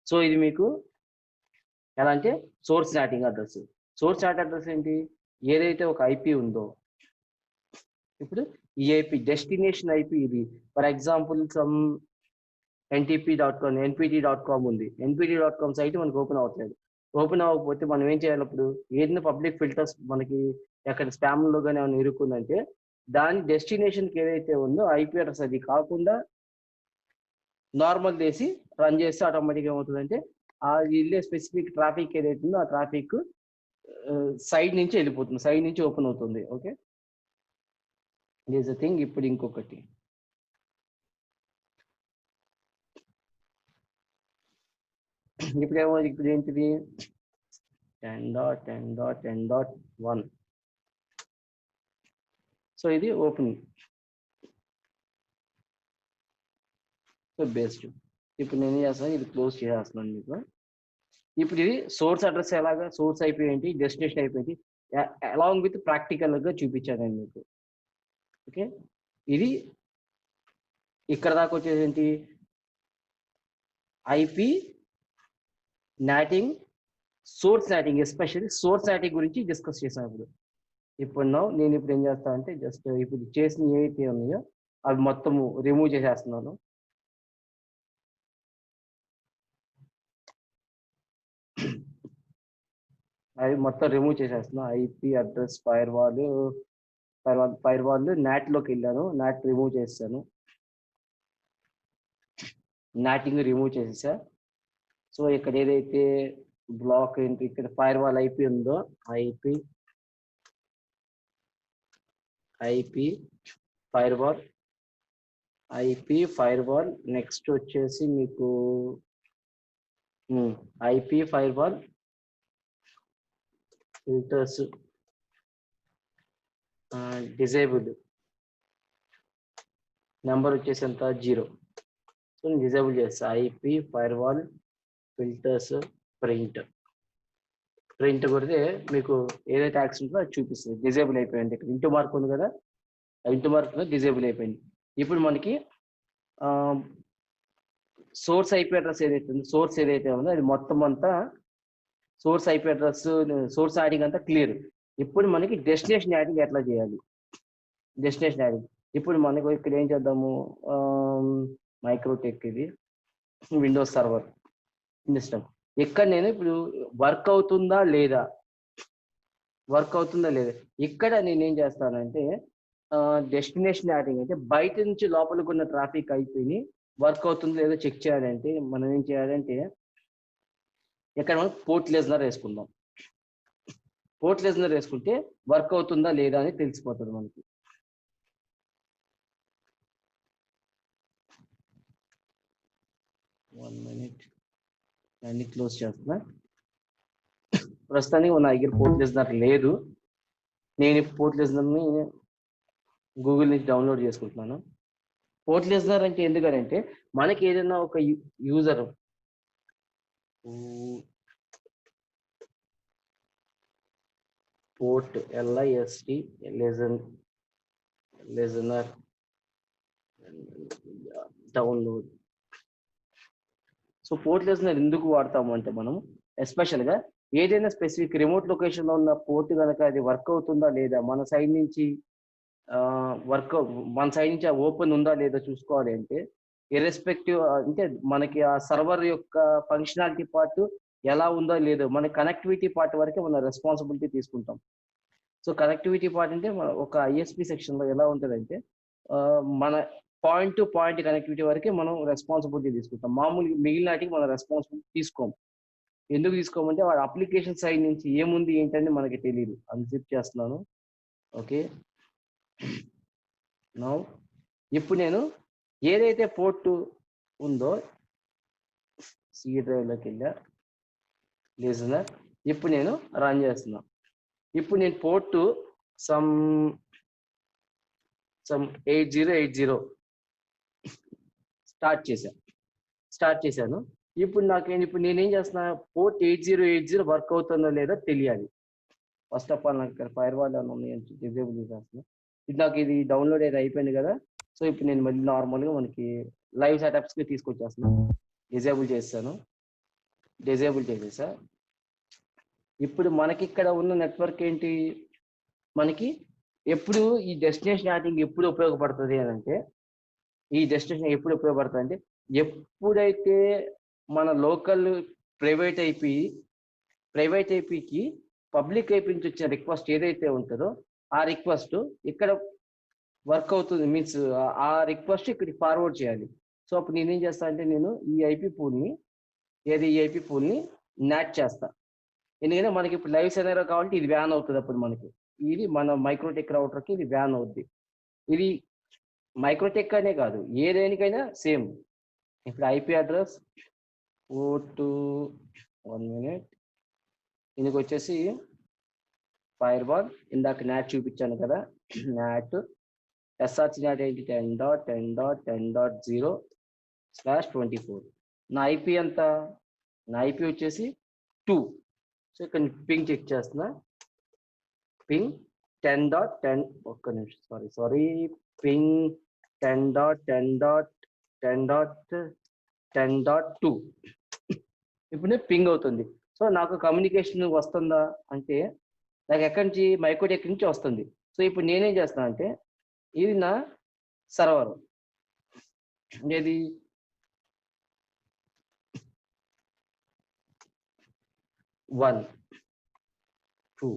సో ఇది మీకు ఎలా అంటే source NATing address. Source not address ఏంటి, ఏదైతే ఒక ఐపీ ఉందో, ఇప్పుడు ఈ ఐపీ డెస్టినేషన్ ఐపీ ఇది. For example some ntp.com npt.com ఉంది. npt.com సైట్ మనకు ఓపెన్ అవ్వట్లేదు. ఓపెన్ అవ్వకపోతే మనం ఏం చేయాలి, అప్పుడు ఏదైనా పబ్లిక్ ఫిల్టర్స్ మనకి ఎక్కడ స్పామ్ లో కానీ ఏమైనా ఇరుక్కుందంటే దాని డెస్టినేషన్కి ఏదైతే ఉందో ఐపీ అడ్రస్ అది కాకుండా నార్మల్ చేసి రన్ చేస్తే ఆటోమేటిక్గా ఏమవుతుందంటే ఆ వెళ్ళే స్పెసిఫిక్ ట్రాఫిక్ ఏదైతే ఉందో ఆ ట్రాఫిక్ సైడ్ నుంచి వెళ్ళిపోతుంది, సైడ్ నుంచి ఓపెన్ అవుతుంది. Okay, this a thing. ఇప్పుడు ఇంకొకటి ఇప్పుడు ఏంటిది 10.10.10.1. సో ఇది ఓపెన్, సో బేస్డ్. ఇప్పుడు నేను చేస్తాను, ఇది క్లోజ్ చేసేస్తున్నాను మీకు. ఇప్పుడు ఇది సోర్స్ అడ్రస్ ఎలాగా, సోర్స్ అయిపోయింది, డెస్టినేషన్ అయిపోయింది, అలాంగ్ విత్ ప్రాక్టికల్ గా చూపించాను నేను మీకు. ఓకే, ఇది ఇక్కడ దాకా వచ్చేసి ఏంటి, IP NATing, source NATing, especially source NATing గురించి డిస్కస్ చేసాను. ఇప్పుడు నేను ఇప్పుడు ఏం చేస్తానంటే జస్ట్ ఇప్పుడు చేసిన ఏవైతే ఉన్నాయో అవి మొత్తము రిమూవ్ చేసేస్తున్నాను. అవి మొత్తం రిమూవ్ చేసేస్తున్నా. IP address firewall NAT లోకి వెళ్ళాను, నాట్ రిమూవ్ చేస్తాను, నాటింగ్ రిమూవ్ చేసేసా. సో ఇక్కడ ఏదైతే బ్లాక్ ఏంటి, ఇక్కడ ఫైర్ వాల్ ఐపీ ఉందో ఐపీ ఫైర్ వాల్ నెక్స్ట్ వచ్చేసి మీకు IP firewall filters disable, number వచ్చేసి ఎంత 0. సో నేను డిజేబుల్ చేస్తా. IP firewall filters print కొడితే మీకు ఏదైతే యాక్షన్ ఉంటుందో అది చూపిస్తుంది. డిజేబుల్ అయిపోయింది. ఇక్కడ ఇంటూ మార్క్ ఉంది కదా, ఇంటూ మార్క్ డిజేబుల్ అయిపోయింది. ఇప్పుడు మనకి సోర్స్ ఐపీ అడ్రస్ ఏదైతే ఉందో, సోర్స్ ఏదైతే ఉందో అది మొత్తం అంతా source IP address, source adding అంతా క్లియర్. ఇప్పుడు మనకి డెస్టినేషన్ యాడింగ్ ఎట్లా చేయాలి, డెస్టినేషన్ యాడింగ్. ఇప్పుడు మనకు ఇక్కడ ఏం చేద్దాము, మైక్రోటెక్ ఇది విండోస్ సర్వర్ సిస్టమ్. ఇక్కడ నేను ఇప్పుడు వర్క్ అవుతుందా లేదా, ఇక్కడ నేను ఏం చేస్తానంటే డెస్టినేషన్ యాడింగ్ అంటే బయట నుంచి లోపలికి ఉన్న ట్రాఫిక్ అయిపోయి వర్క్ అవుతుందో లేదో చెక్ చేయాలంటే మనం ఏం చేయాలంటే ఇక్కడ మనం పోర్ట్ లిజనర్ వేసుకుందాం. పోర్ట్ లిజనర్ వేసుకుంటే వర్క్ అవుతుందా లేదా అని తెలిసిపోతుంది మనకి. వన్ మినిట్ అన్ని క్లోజ్ చేస్తున్నా. ప్రస్తుతానికి నా దగ్గర పోర్ట్ లిజనర్ లేదు. నేను పోర్ట్ లిజనర్ని గూగుల్ నుంచి డౌన్లోడ్ చేసుకుంటున్నాను. పోర్ట్ లిజనర్ అంటే ఎందుకంటే మనకి ఏదైనా ఒక user port LIST listener download. So port listener ఎందుకు వాడతాము అంటే మనం ఎస్పెషల్గా ఏదైనా స్పెసిఫిక్ రిమోట్ లొకేషన్లో ఉన్న పోర్ట్ కనుక అది వర్క్ అవుతుందా లేదా, మన సైడ్ నుంచి ఓపెన్ ఉందా లేదా చూసుకోవాలి అంటే ఇర్రెస్పెక్టివ్ అంటే మనకి ఆ సర్వర్ యొక్క ఫంక్షనాలిటీ పార్ట్ ఎలా ఉందో లేదో మన కనెక్టివిటీ పార్ట్ వరకే మన రెస్పాన్సిబిలిటీ తీసుకుంటాం. సో కనెక్టివిటీ పార్ట్ అంటే ఒక ISP సెక్షన్లో ఎలా ఉంటుందంటే మన పాయింట్ టు పాయింట్ కనెక్టివిటీ వరకే మనం రెస్పాన్సిబిలిటీ తీసుకుంటాం. మామూలుగా మిగిలిన వాటికి మనం రెస్పాన్సిబిలిటీ తీసుకోం. ఎందుకు తీసుకోమంటే వాడు అప్లికేషన్ సైడ్ నుంచి ఏముంది ఏంటని మనకి తెలియదు. అన్జిప్ చేస్తున్నాను. ఓకే, నౌ ఇప్పుడు నేను ఏదైతే పోర్ట్ ఉందో సి డ్రైవ్లోకి వెళ్ళా లిజనర్. ఇప్పుడు నేను రన్ చేస్తున్నా. ఇప్పుడు నేను పోర్టు సమ్ 8080 స్టార్ట్ చేశాను. ఇప్పుడు నేనేం చేస్తున్నా, పోర్ట్ 8080 వర్క్ అవుతుందో లేదో తెలియాలి. ఫస్ట్ ఆఫ్ ఆల్ నాకు ఇక్కడ ఫైర్ వాల్ డిజేబుల్ చేసేస్తున్నా. ఇది డౌన్లోడ్ అయితే అయిపోయింది కదా. సో ఇప్పుడు నేను మళ్ళీ నార్మల్గా మనకి లైవ్ సెటప్స్కి తీసుకొచ్చేస్తున్నాను. డిజేబుల్ చేసేసా. ఇప్పుడు మనకి ఇక్కడ ఉన్న నెట్వర్క్ ఏంటి, మనకి ఎప్పుడు ఈ డెస్టినేషన్ యాటింగ్ ఎప్పుడు ఉపయోగపడుతుంది అని అంటే, ఎప్పుడైతే మన లోకల్ ప్రైవేట్ ఐపీకి పబ్లిక్ ఐపీ నుంచి వచ్చిన రిక్వెస్ట్ ఏదైతే ఉంటుందో ఆ రిక్వెస్ట్ ఇక్కడ వర్క్ అవుతుంది, మీన్స్ ఆ రిక్వెస్ట్ ఇక్కడికి ఫార్వర్డ్ చేయాలి. సో అప్పుడు నేనేం చేస్తా అంటే, నేను ఈ ఐపీ పూల్ని నాట్ చేస్తా. ఎందుకంటే మనకి ఇప్పుడు లైవ్ సెనరో కాబట్టి ఇది వ్యాన్ అవుతుంది. అప్పుడు మనకి ఇది మన మైక్రోటెక్ రౌటర్కి ఇది వ్యాన్ అవుద్ది. ఇది మైక్రోటెక్ అనే కాదు, ఏ దేనికైనా సేమ్. ఇప్పుడు ఐపీ అడ్రస్ పోర్టు 1 minute, దీనికి వచ్చేసి ఫైర్ వాల్. ఇందాక నాట్ చూపించాను కదా, నాట్ ఎస్ఆర్సి నాట్ ఏంటి 10.10.10.0/24. నా ఐపీ ఎంత, నా ఐపీ వచ్చేసి 2. సో ఇక్కడ పింగ్ చెక్ చేస్తున్నా. పింగ్ 10.10, ఒక్క నిమిషం, సారీ, పింగ్ 10.10.10.10.2. ఇప్పుడు పింగ్ అవుతుంది. సో నాకు కమ్యూనికేషన్ వస్తుందా అంటే, నాకు ఎక్కడి నుంచి, మైక్రోటెక్ నుంచి వస్తుంది. సో ఇప్పుడు నేనేం చేస్తాను అంటే, ఇది నా సర్వర్, ఇది 1 2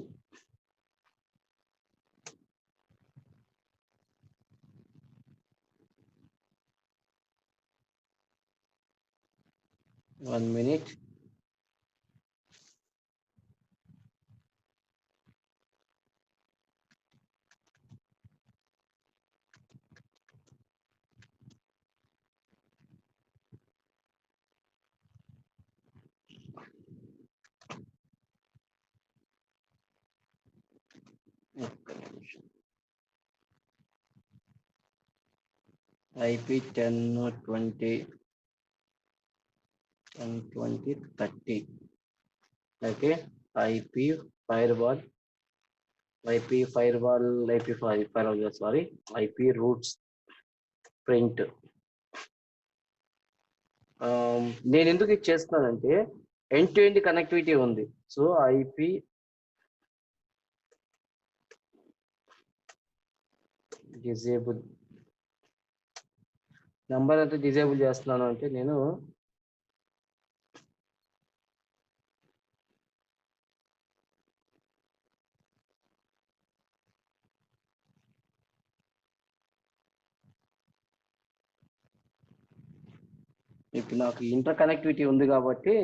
1 minute. IP 10.20.10.20.30. Okay, IP firewall, IP roots print. నేను ఎందుకు ఇది చేస్తున్నానంటే, ఎండ్ టు ఎండ్ కనెక్టివిటీ ఉంది. సో IP డిజేబుల్, నంబర్ అంతా డిజేబుల్ చేస్తున్నాను అంటే, నేను ఇప్పుడు నాకు ఇంటర్ కనెక్టివిటీ ఉంది కాబట్టి,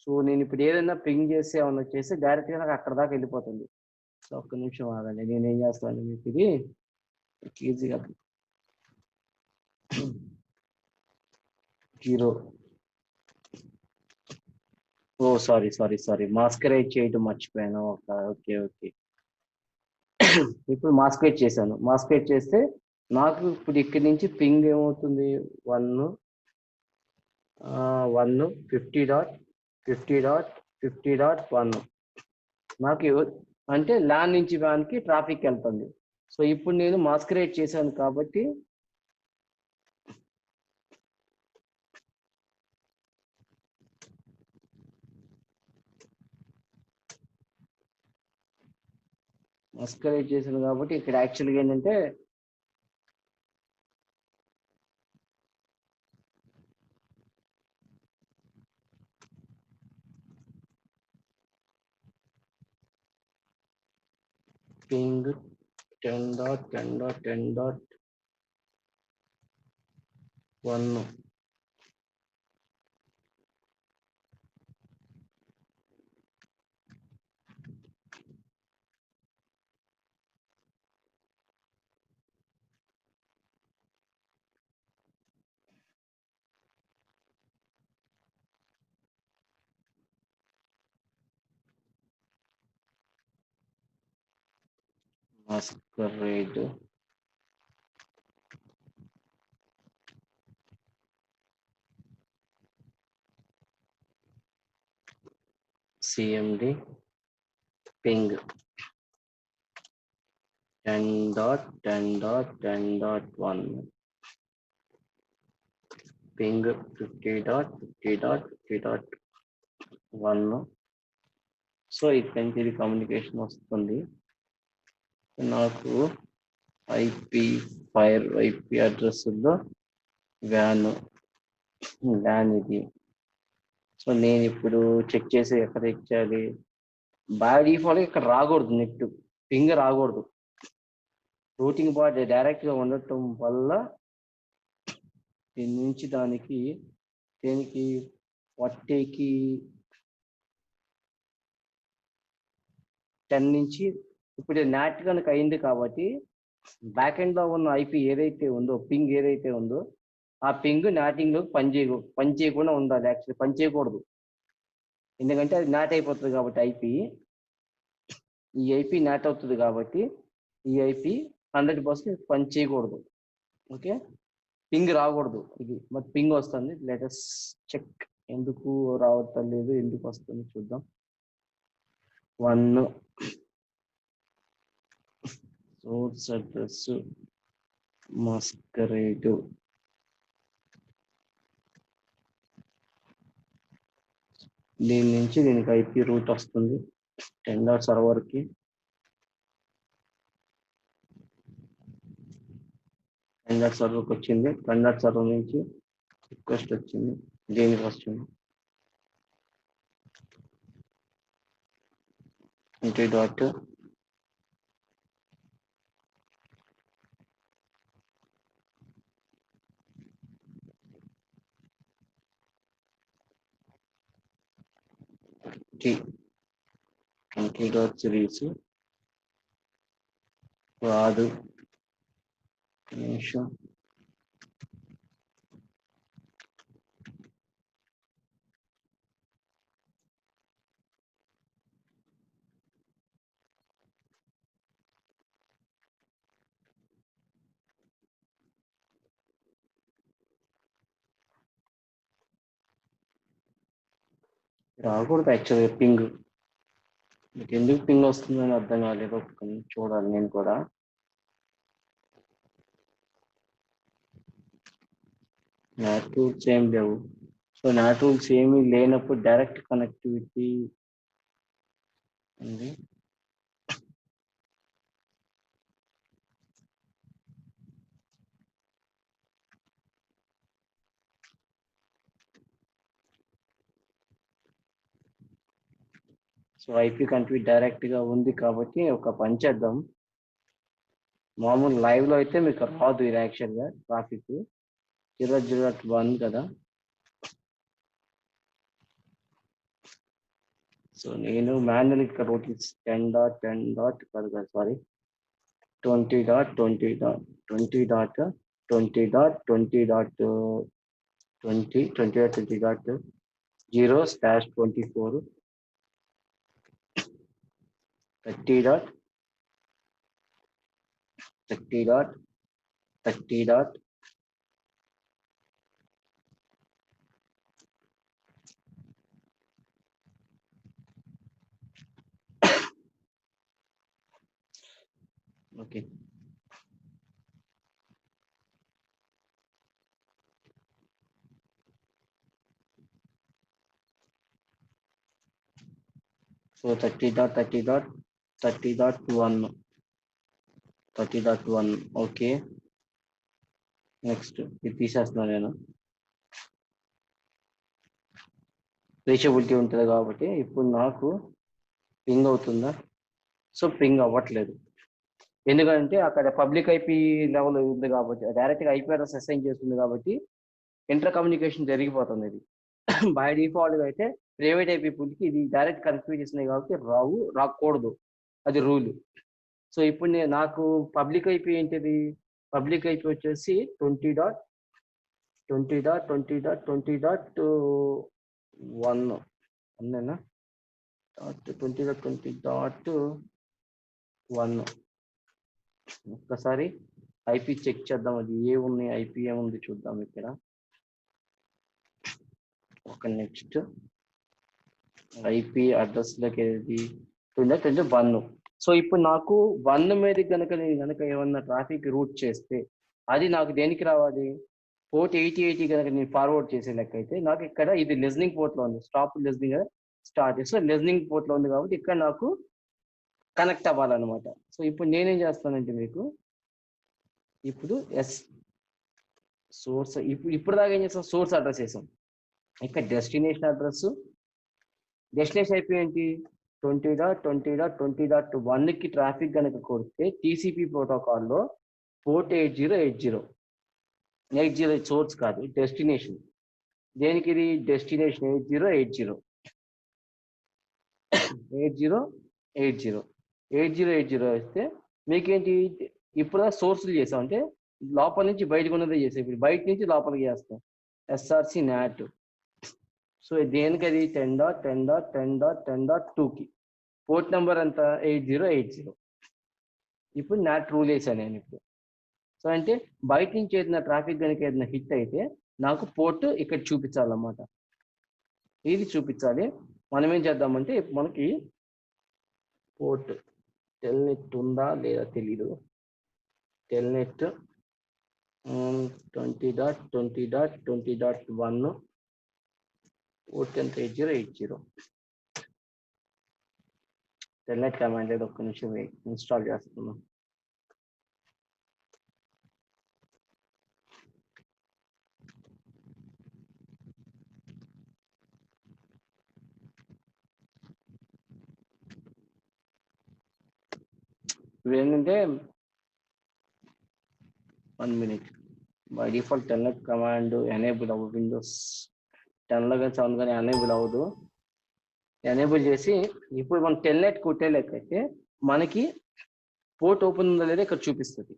సో నేను ఇప్పుడు ఏదైనా పింగ్ చేసి ఏమన్నా చేసి డైరెక్ట్గా నాకు అక్కడ దాకా వెళ్ళిపోతుంది. సో ఒక్క నిమిషం ఆగండి, నేనేం చేస్తాను మీకు ఇది ఈజీగా 0. ఓ సారీ, మాస్కరేట్ చేయడం మర్చిపోయాను. ఓకే, ఇప్పుడు మాస్కరేట్ చేశాను. మాస్కరేట్ చేస్తే నాకు ఇప్పుడు ఇక్కడి నుంచి పింగ్ ఏమవుతుంది, 1 50.50.50.1. నాకు అంటే ల్యాన్ నుంచి వ్యాన్కి ట్రాఫిక్ వెళ్తుంది. సో ఇప్పుడు నేను మాస్కరేట్ చేశాను కాబట్టి ఇక్కడ యాక్చువల్గా ఏంటంటే, ping 10.10.10. 1 masquerade cmd ping 10.10.10.1 ping 50.50.50.1 so ఇక్కడి నుంచి ఇది కమ్యూనికేషన్ వస్తుంది నాకు ఐపీ అడ్రస్లో వ్యాన్ ఇది సో నేను ఇప్పుడు చెక్ చేసి ఎక్కడ ఇచ్చాలి బై డిఫాల్ట్ ఇక్కడ రాకూడదు నెట్ పింగ్ రాకూడదు రూటింగ్ బార్ డైరెక్ట్ గా ఉండటం వల్ల దీని నుంచి దేనికి 40కి 10 నుంచి ఇప్పుడు నాట్ కనుక అయింది కాబట్టి బ్యాక్ ఎండ్ లో ఉన్న ఐపీ ఏదైతే ఉందో పింగ్ ఏదైతే ఉందో ఆ పింగ్ నాటింగ్ లో పని చేయకుండా ఉండాలి యాక్చువల్లీ పని చేయకూడదు ఎందుకంటే అది నాట్ అయిపోతుంది కాబట్టి ఈ ఐపీ నాట్ అవుతుంది కాబట్టి ఈ ఐపీ 100% పని చేయకూడదు ఓకే పింగ్ రాకూడదు ఇది మరి పింగ్ వస్తుంది లెటస్ చెక్ ఎందుకు రావటం లేదు ఎందుకు వస్తుంది చూద్దాం 1 సోర్స్ అడ్రస్ masquerade దీని నుంచి దీనికి ఐపీ రూట్ వస్తుంది 10 సర్వర్ కి 10 సర్వర్కి వచ్చింది 10 సర్వర్ నుంచి రిక్వెస్ట్ వచ్చింది దేనికి వస్తుంది ఇంటి డాట్ series కాదు నిమిషం రాకూడదు యాక్చువల్గా పింగ్ మీకు ఎందుకు పింగ్ వస్తుందని అర్థం కాలేదు చూడాలి నేను కూడా నాట్ రూల్స్ ఏం లేవు సో నాట్ రూల్స్ ఏమీ లేనప్పుడు డైరెక్ట్ కనెక్టివిటీ ఉంది సో ఐపీ కనెక్టివిటీ డైరెక్ట్ గా ఉంది కాబట్టి ఒక పని చేద్దాం మామూలు లైవ్ లో అయితే మీకు రాదు ఇది యాక్చువల్ గా ట్రాఫిక్ 0.0.1 కదా సో నేను మాన్యువల్ ఇక్కడ రూటీన్స్ 10.10. Sorry 20.20.20.20.0/24 30.30.30. Okay. So 30.30.30.1. 30.1. Okay. Next ఇది తీసేస్తున్నాను నేను రీచబిలిటీ ఉంటుంది కాబట్టి ఇప్పుడు నాకు పింగ్ అవుతుందా సో పింగ్ అవ్వట్లేదు ఎందుకంటే అక్కడ పబ్లిక్ ఐపీ లెవెల్ ఉంది కాబట్టి డైరెక్ట్గా ఐపీ అడ్రస్ అసైన్ చేస్తుంది కాబట్టి ఇంటర్ కమ్యూనికేషన్ జరిగిపోతుంది. ఇది బై డిఫాల్ట్ గా అయితే ప్రైవేట్ ఐపీ పూల్కి ఇది డైరెక్ట్ కనెక్టివిటీ చేసినాయి కాబట్టి రాకూడదు, అది రూల్. సో ఇప్పుడు నాకు పబ్లిక్ ఐపీ ఏంటిది, పబ్లిక్ ఐపీ వచ్చేసి 20.20.20.20.1 అంతేనా, 20.20.1. ఒక్కసారి ఐపీ చెక్ చేద్దాం, అది ఏముంది, ఐపీ ఏముంది చూద్దాం ఇక్కడ. ఒక నెక్స్ట్ ఐపీ అడ్రస్ లోకి ఏది 20.1. సో ఇప్పుడు నాకు 1 మీద నేను కనుక ఏమన్నా ట్రాఫిక్ రూట్ చేస్తే అది నాకు దేనికి రావాలి, పోర్ట్ 8080 కనుక నేను ఫార్వర్డ్ చేసే లెక్క అయితే నాకు ఇక్కడ ఇది లిజనింగ్ పోర్ట్ లో ఉంది, స్టాప్ లిజనింగ్ స్టార్ట్ చేస్తే లిజనింగ్ పోర్ట్ లో ఉంది కాబట్టి ఇక్కడ నాకు కనెక్ట్ అవ్వాలన్నమాట. సో ఇప్పుడు నేనేం చేస్తానంటే మీకు ఇప్పుడు సోర్స్ ఇప్పుడు దాకా ఏం చేస్తాం, సోర్స్ అడ్రస్ వేసాం. ఇక్కడ డెస్టినేషన్ అడ్రస్, డెస్టినేషన్ ఐపీ ఏంటి 20.20.20.1కి ట్రాఫిక్ కనుక కొడితే టీసీపీ ప్రోటోకాల్లో పోర్ట్ 8080 సోర్స్ కాదు, డెస్టినేషన్. దేనికి ఇది డెస్టినేషన్ 8080 వస్తే మీకేంటి, ఇప్పుడు సోర్సులు చేసాం అంటే లోపల నుంచి బయటకు ఉన్నదే చేసాం, ఇప్పుడు బయట నుంచి లోపలికి చేస్తాం ఎస్ఆర్సి నాట్. సో దేనికి అది 10.10.10.10.2కి పోర్ట్ నెంబర్ అంత 8080. ఇప్పుడు నాట్ రూల్ వేసాను నేను ఇప్పుడు. సో అంటే బయట నుంచి ఏదైనా ట్రాఫిక్ కనుక ఏదైనా హిట్ అయితే నాకు పోర్ట్ ఇక్కడ చూపించాలన్నమాట, ఇది చూపించాలి. మనం ఏం చేద్దామంటే మనకి పోర్ట్ టెల్నెట్ ఉందా లేదా తెలీదు, టెల్నెట్ 20.20.20.1 పోర్ట్ ఎంత 8080. టెల్నెట్ కమాండ్ ఏదో ఒక్క నిమిషం ఇన్స్టాల్ చేస్తున్నాం. ఇప్పుడు ఏంటంటే 1 minute by default Telnet command enable అవ్వదు, విండోస్ 10లో కానీ 7 కానీ ఎనేబుల్ అవ్వదు. ఎనేబుల్ చేసి ఇప్పుడు మనం టెల్నెట్ కొట్టే లెక్కైతే మనకి పోర్ట్ ఓపెన్ ఉందా లేదా ఇక్కడ చూపిస్తుంది.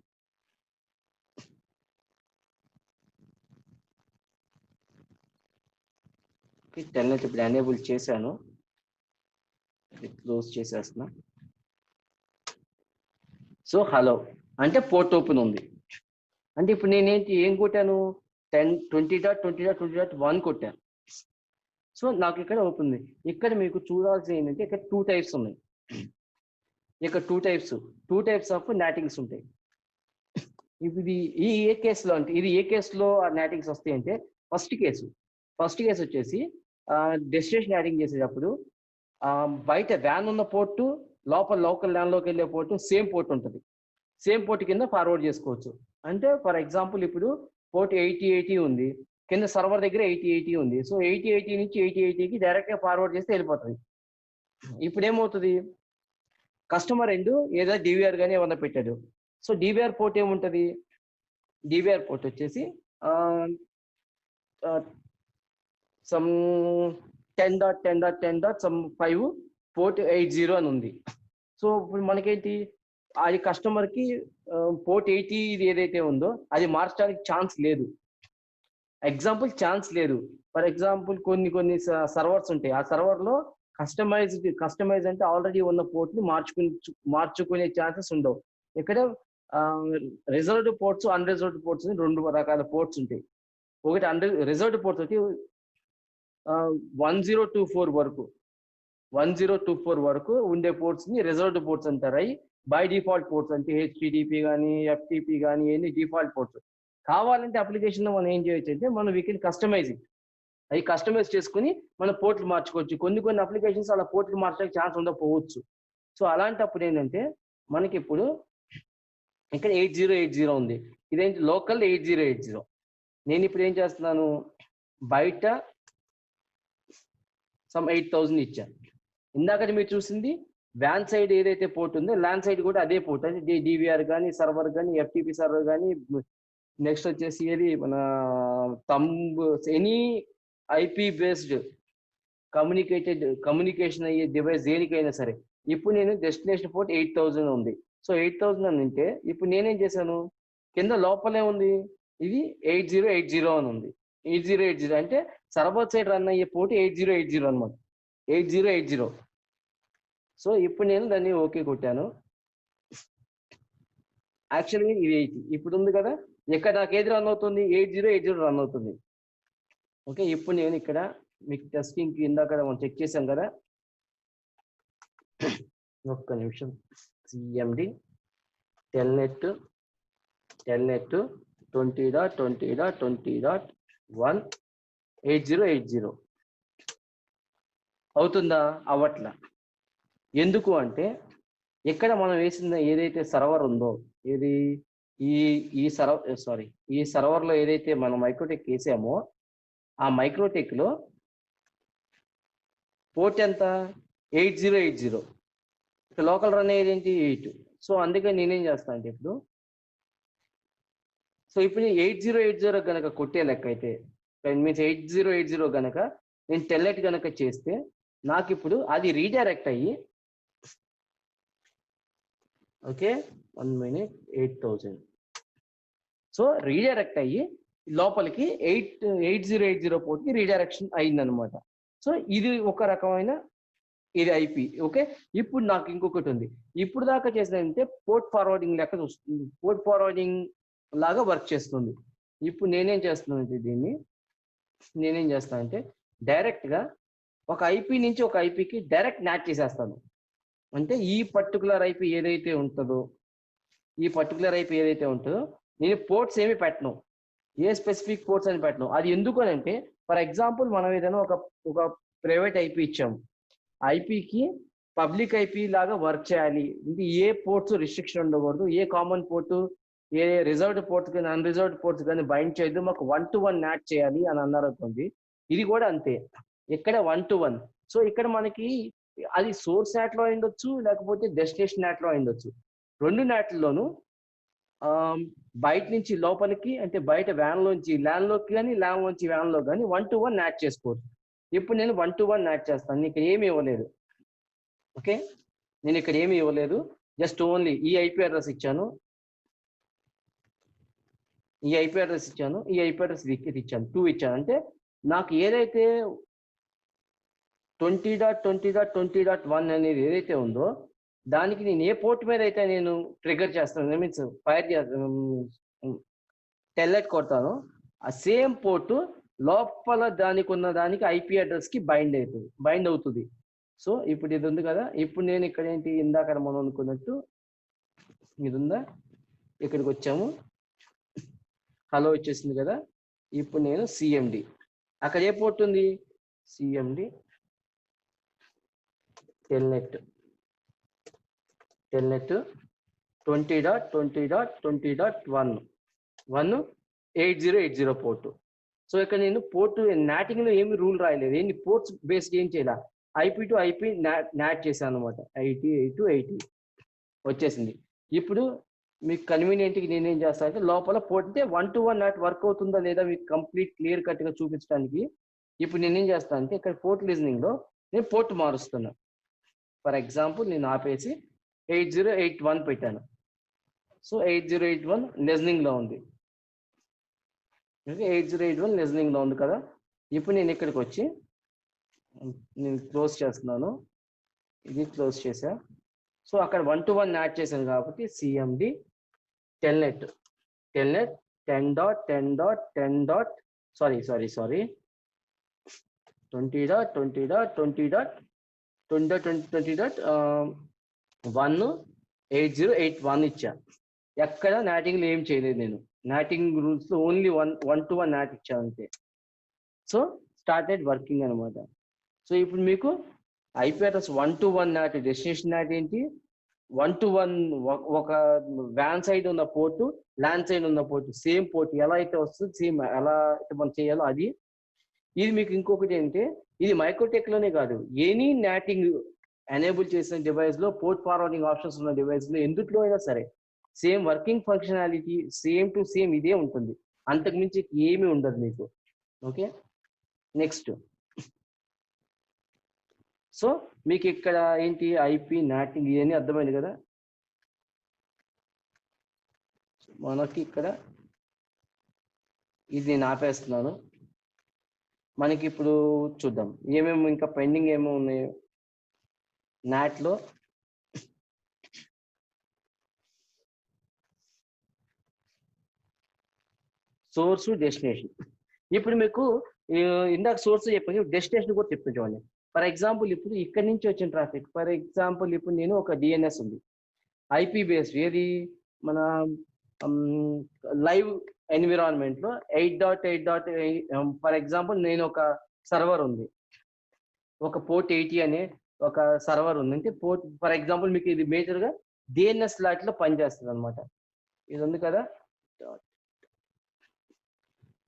టెల్నెట్ ఇప్పుడు ఎనేబుల్ చేశాను, క్లోజ్ చేసేస్తున్నా. సో హలో అంటే పోర్ట్ ఓపెన్ ఉంది అంటే ఇప్పుడు నేనేంటి ఏం కొట్టాను 20.20.20.1 కొట్టాను. సో నాకు ఇక్కడ ఓపెన్ ఉంది. ఇక్కడ మీకు చూడాల్సింది ఏంటంటే ఇక్కడ 2 types ఉన్నాయి, ఇక్కడ 2 types ఆఫ్ నాటింగ్స్ ఉంటాయి. ఇప్పుడు ఇది ఏ కేసులో అంటే ఇది ఏ కేసులో నాటింగ్స్ వస్తాయి అంటే ఫస్ట్ కేసు వచ్చేసి డెస్టినేషన్ నాటింగ్ చేసేటప్పుడు బయట వ్యాన్ ఉన్న పోర్టు లోపల లోకల్ ల్యాన్లోకి వెళ్ళే పోర్టు సేమ్ పోర్ట్ ఉంటుంది, సేమ్ పోర్ట్ కింద ఫార్వర్డ్ చేసుకోవచ్చు. అంటే ఫర్ ఎగ్జాంపుల్ ఇప్పుడు పోర్ట్ 8080 ఉంది, కింద సర్వర్ దగ్గర 8080 ఉంది. సో 8080 నుంచి 8080కి డైరెక్ట్గా ఫార్వర్డ్ చేస్తే వెళ్ళిపోతుంది. ఇప్పుడు ఏమవుతుంది, కస్టమర్ ఎండ్ ఏదో డివిఆర్ కానీ ఏమన్నా పెట్టాడు. సో డివిఆర్ పోర్ట్ ఏముంటుంది, డివిఆర్ పోర్ట్ వచ్చేసి సమ్ 10.10.10.5 పోర్ట్ 80 అని ఉంది. సో ఇప్పుడు మనకేంటి అది కస్టమర్కి పోర్ట్ 80 ఇది ఏదైతే ఉందో అది మార్చడానికి ఛాన్స్ లేదు, ఫర్ ఎగ్జాంపుల్ కొన్ని సర్వర్స్ ఉంటాయి, ఆ సర్వర్లో కస్టమైజ్ అంటే ఆల్రెడీ ఉన్న పోర్ట్ని మార్చుకునే ఛాన్సెస్ ఉండవు. ఇక్కడ రిజర్వ్డ్ పోర్ట్స్ అన్రిజర్వ్డ్ పోర్ట్స్ 2 రకాల పోర్ట్స్ ఉంటాయి. ఒకటి రిజర్వ్డ్ పోర్ట్స్ వచ్చి 1024 వరకు ఉండే పోర్ట్స్ ని రిజర్వ్డ్ పోర్ట్స్ అంటారు. అవి బై డిఫాల్ట్ పోర్ట్స్ అంటే హెచ్టిటిపి కానీ ఎఫ్టిపి కానీ ఎన్ని డిఫాల్ట్ పోర్ట్స్. కావాలంటే అప్లికేషన్ లో మనం ఏం చేయొచ్చు అంటే మనం వీ కెన్ కస్టమైజ్ ఇట్, అవి కస్టమైజ్ చేసుకుని మన పోర్ట్లు మార్చుకోవచ్చు. కొన్ని అప్లికేషన్స్ అలా పోర్ట్లు మార్చడానికి ఛాన్స్ ఉండకపోవచ్చు. సో అలాంటప్పుడు ఏంటంటే మనకి ఇప్పుడు ఇక్కడ 8080 ఉంది, ఇదేంటి లోకల్ 8080. నేను ఇప్పుడు ఏం చేస్తున్నాను, బయట సమ్ 8000 ఇచ్చాను. ఇందాక మీరు చూసింది వ్యాన్ సైడ్ ఏదైతే పోర్ట్ ఉందో ల్యాన్ సైడ్ కూడా అదే పోర్ట్, అంటే డివిఆర్ కానీ సర్వర్ కానీ ఎఫ్టిపి సర్వర్ కానీ నెక్స్ట్ వచ్చేసి ఏది మన thumb any IP based communication అయ్యే డివైస్ దేనికైనా సరే. ఇప్పుడు నేను డెస్టినేషన్ పోర్ట్ 8000 ఉంది. సో 8000 అని ఉంటే ఇప్పుడు నేనేం చేశాను, కింద లోపలే ఉంది ఇది 8080 అని ఉంది. 8080 అంటే సర్వర్ సైడ్ రన్ అయ్యే పోర్ట్ 8080 అనమాట. 8080. సో ఇప్పుడు నేను దాన్ని ఓకే కొట్టాను. యాక్చువల్గా ఇది 80 ఇప్పుడు ఉంది కదా, ఇక్కడ నాకు ఏది రన్ అవుతుంది, 8080 రన్ అవుతుంది. ఓకే, ఇప్పుడు నేను ఇక్కడ మీకు టెస్టింగ్ ఇందాక మనం చెక్ చేసాం కదా, ఒక్క నిమిషం. సిఎండి టెల్నెట్ 20.20.20.1 8080 అవుతుందా? అవ్వట్లా. ఎందుకు అంటే ఇక్కడ మనం వేసిన ఏదైతే సర్వర్ ఉందో, ఏది ఈ సర్వర్లో ఏదైతే మనం మైక్రోటెక్ వేసామో ఆ మైక్రోటెక్ లో పోర్ట్ ఎంత 8080, లోకల్ రన్ అయ్యేది ఏంటి 8. సో అందుకని నేనేం చేస్తాను అంటే ఇప్పుడు నేను 8080 కనుక కొట్టే లెక్క అయితే మీన్స్ 8080 కనుక నేను టెల్లెట్ కనుక చేస్తే నాకు ఇప్పుడు అది రీడైరెక్ట్ అయ్యి ఓకే 1 minute 8000. సో రీడైరెక్ట్ అయ్యి లోపలికి 8080 పోర్ట్కి రీడైరెక్షన్ అయిందనమాట. సో ఇది ఒక రకమైన ఇది ఐపీ. ఓకే, ఇప్పుడు నాకు ఇంకొకటి ఉంది. ఇప్పుడు దాకా చేసినంటే పోర్ట్ ఫార్వర్డింగ్ లెక్క చూస్తుంది, పోర్ట్ ఫార్వర్డింగ్ లాగా వర్క్ చేస్తుంది. ఇప్పుడు నేనేం చేస్తున్నానంటే నేనేం చేస్తానంటే డైరెక్ట్గా ఒక ఐపీ నుంచి ఒక ఐపీకి డైరెక్ట్ న్యాట్ చేసేస్తాను. అంటే ఈ పర్టికులర్ ఐపీ ఏదైతే ఉంటుందో నేను పోర్ట్స్ ఏమి పెట్టను, ఏ స్పెసిఫిక్ పోర్ట్స్ అని పెట్టను. అది ఎందుకు అని అంటే ఫర్ ఎగ్జాంపుల్ మనం ఏదైనా ఒక ప్రైవేట్ ఐపీ ఇచ్చాము, ఐపీకి పబ్లిక్ ఐపీ లాగా వర్క్ చేయాలి అంటే ఏ పోర్ట్స్ రిస్ట్రిక్షన్ ఉండకూడదు, a common port A reserved ports కానీ అన్రిజర్వ్డ్ పోర్ట్స్ కానీ బైండ్ చేయొద్దు, మాకు 1-to-1 న్యాట్ చేయాలి అని అన్నారు అనుకోండి. ఇది కూడా అంతే, ఇక్కడ 1-to-1. సో ఇక్కడ మనకి అది సోర్స్ నాట్లో అయిండొచ్చు, లేకపోతే డెస్టినేషన్ నాట్లో అయిండొచ్చు. రెండు నాట్లలోనూ బయట నుంచి లోపలికి అంటే బయట వ్యాన్లోంచి ల్యాన్లోకి కానీ ల్యాన్లోంచి వ్యాన్లో కానీ 1-to-1 న్యాట్ చేసుకోవచ్చు. ఇప్పుడు నేను 1-to-1 న్యాట్ చేస్తాను. ఇక్కడ ఏమి ఇవ్వలేదు. ఓకే, నేను ఇక్కడ ఏమి ఇవ్వలేదు, జస్ట్ ఓన్లీ ఈ ఐపీ అడ్రస్ ఇచ్చాను, ఈ ఐపీ అడ్రస్ ఇచ్చాను, ఈ ఐపీ అడ్రస్ ఇచ్చాను, 2 ఇచ్చాను. అంటే నాకు ఏదైతే 20.20.20.1 అనేది ఏదైతే ఉందో దానికి నేను ఏ పోర్ట్ మీద అయితే నేను ట్రిగర్ చేస్తాను, మీన్స్ ఫైర్ చేస్తాను, టెల్లెట్ కొడతాను, ఆ సేమ్ పోర్టు లోపల దానికి ఉన్న దానికి ఐపీ అడ్రస్ కి బైండ్ అవుతుంది. సో ఇప్పుడు ఇది ఉంది కదా, ఇప్పుడు నేను ఇక్కడ ఏంటి ఇందాక మనం అనుకున్నట్టు ఇది ఉందా, ఇక్కడికి వచ్చాము, హలో వచ్చేసింది కదా. ఇప్పుడు నేను సిఎండి అక్కడ ఏ పోర్ట్ ఉంది, సిఎండి టెల్నెట్ 20.20.20.1 8080 పోర్టు. సో ఇక్కడ నేను పోర్టు నాటింగ్ లో ఏమి రూల్ రాయలేదు, ఏంటి పోర్ట్స్ బేస్డ్ ఏం చేయాల, ఐపీ టు ఐపీ నాట్ చేశాను అనమాట. 8080 వచ్చేసింది. ఇప్పుడు మీకు కన్వీనియంట్కి నేనేం చేస్తాను అంటే లోపల పోర్ట్ అంటే 1-to-1 నాట్ వర్క్ అవుతుందా లేదా మీకు కంప్లీట్ క్లియర్ కట్ గా చూపించడానికి ఇప్పుడు నేనేం చేస్తాను అంటే ఇక్కడ పోర్ట్ లిజనింగ్ లో నేను పోర్ట్ మారుస్తున్నా. ఫర్ ఎగ్జాంపుల్ నేను ఆపేసి 8081 పెట్టాను. సో 8081 లిజనింగ్ లో ఉంది. 8081 లిజనింగ్ లో ఉంది కదా. ఇప్పుడు నేను ఇక్కడికి వచ్చి నేను క్లోజ్ చేస్తున్నాను, ఇది క్లోజ్ చేసా. సో అక్కడ 1-to-1 యాడ్ చేశాను కాబట్టి సిఎండి టెల్నెట్ 10.10.10. సారీ 20.20.20.1 8081 ఇచ్చా. ఎక్కడ నాటింగ్ ఏం చేయలేదు నేను, నాటింగ్ రూల్స్ లో ఓన్లీ 1-to-1 నాట్ ఇచ్చా అంతే. సో స్టార్టెడ్ వర్కింగ్ అనమాట. సో ఇప్పుడు మీకు IP address 1-to-1 not, destination not ఏంటి 1-to-1, ఒక వ్యాన్ సైడ్ ఉన్న పోర్టు ల్యాండ్ సైడ్ ఉన్న పోర్టు సేమ్ పోర్ట్ ఎలా అయితే వస్తుంది సేమ్ ఎలా అయితే మనం చేయాలో అది. ఇది మీకు ఇంకొకటి ఏంటంటే ఇది మైక్రోటెక్ లోనే కాదు, ఎనీ నాటింగ్ ఎనేబుల్ చేసిన డివైస్ లో పోర్ట్ ఫార్వర్డింగ్ ఆప్షన్స్ ఉన్న డివైస్ లో ఎందుట్లో అయినా సరే same working functionality same to same ఇదే ఉంటుంది, అంతకుమించి ఏమీ ఉండదు మీకు. Okay, next. సో మీకు ఇక్కడ ఏంటి ఐపీ నాటింగ్ ఇవన్నీ అర్థమైంది కదా. మనకి ఇక్కడ ఇది నేను ఆపేస్తున్నాను. మనకి ఇప్పుడు చూద్దాం ఏమేమి ఇంకా పెండింగ్ ఏమో ఉన్నాయో నాట్లో. Source destination. ఇప్పుడు మీకు ఇందాక సోర్స్ చెప్పాను, డెస్టినేషన్ కూడా చెప్తాను చూడండి. ఫర్ ఎగ్జాంపుల్ ఇప్పుడు ఇక్కడ నుంచి వచ్చిన ట్రాఫిక్, ఫర్ ఎగ్జాంపుల్ ఇప్పుడు నేను ఒక డిఎన్ఎస్ ఉంది ఐపీ బేస్డ్, ఏది మన లైవ్ ఎన్విరాన్మెంట్ లో 8.8. ఫర్ ఎగ్జాంపుల్ నేను ఒక సర్వర్ ఉంది, ఒక పోర్ట్ 80 అనే ఒక సర్వర్ ఉంది. అంటే పోర్ట్ ఫర్ ఎగ్జాంపుల్ మీకు ఇది మేజర్ గా డిఎన్ఎస్ లాట్లో పనిచేస్తుంది అనమాట. ఇది ఉంది కదా,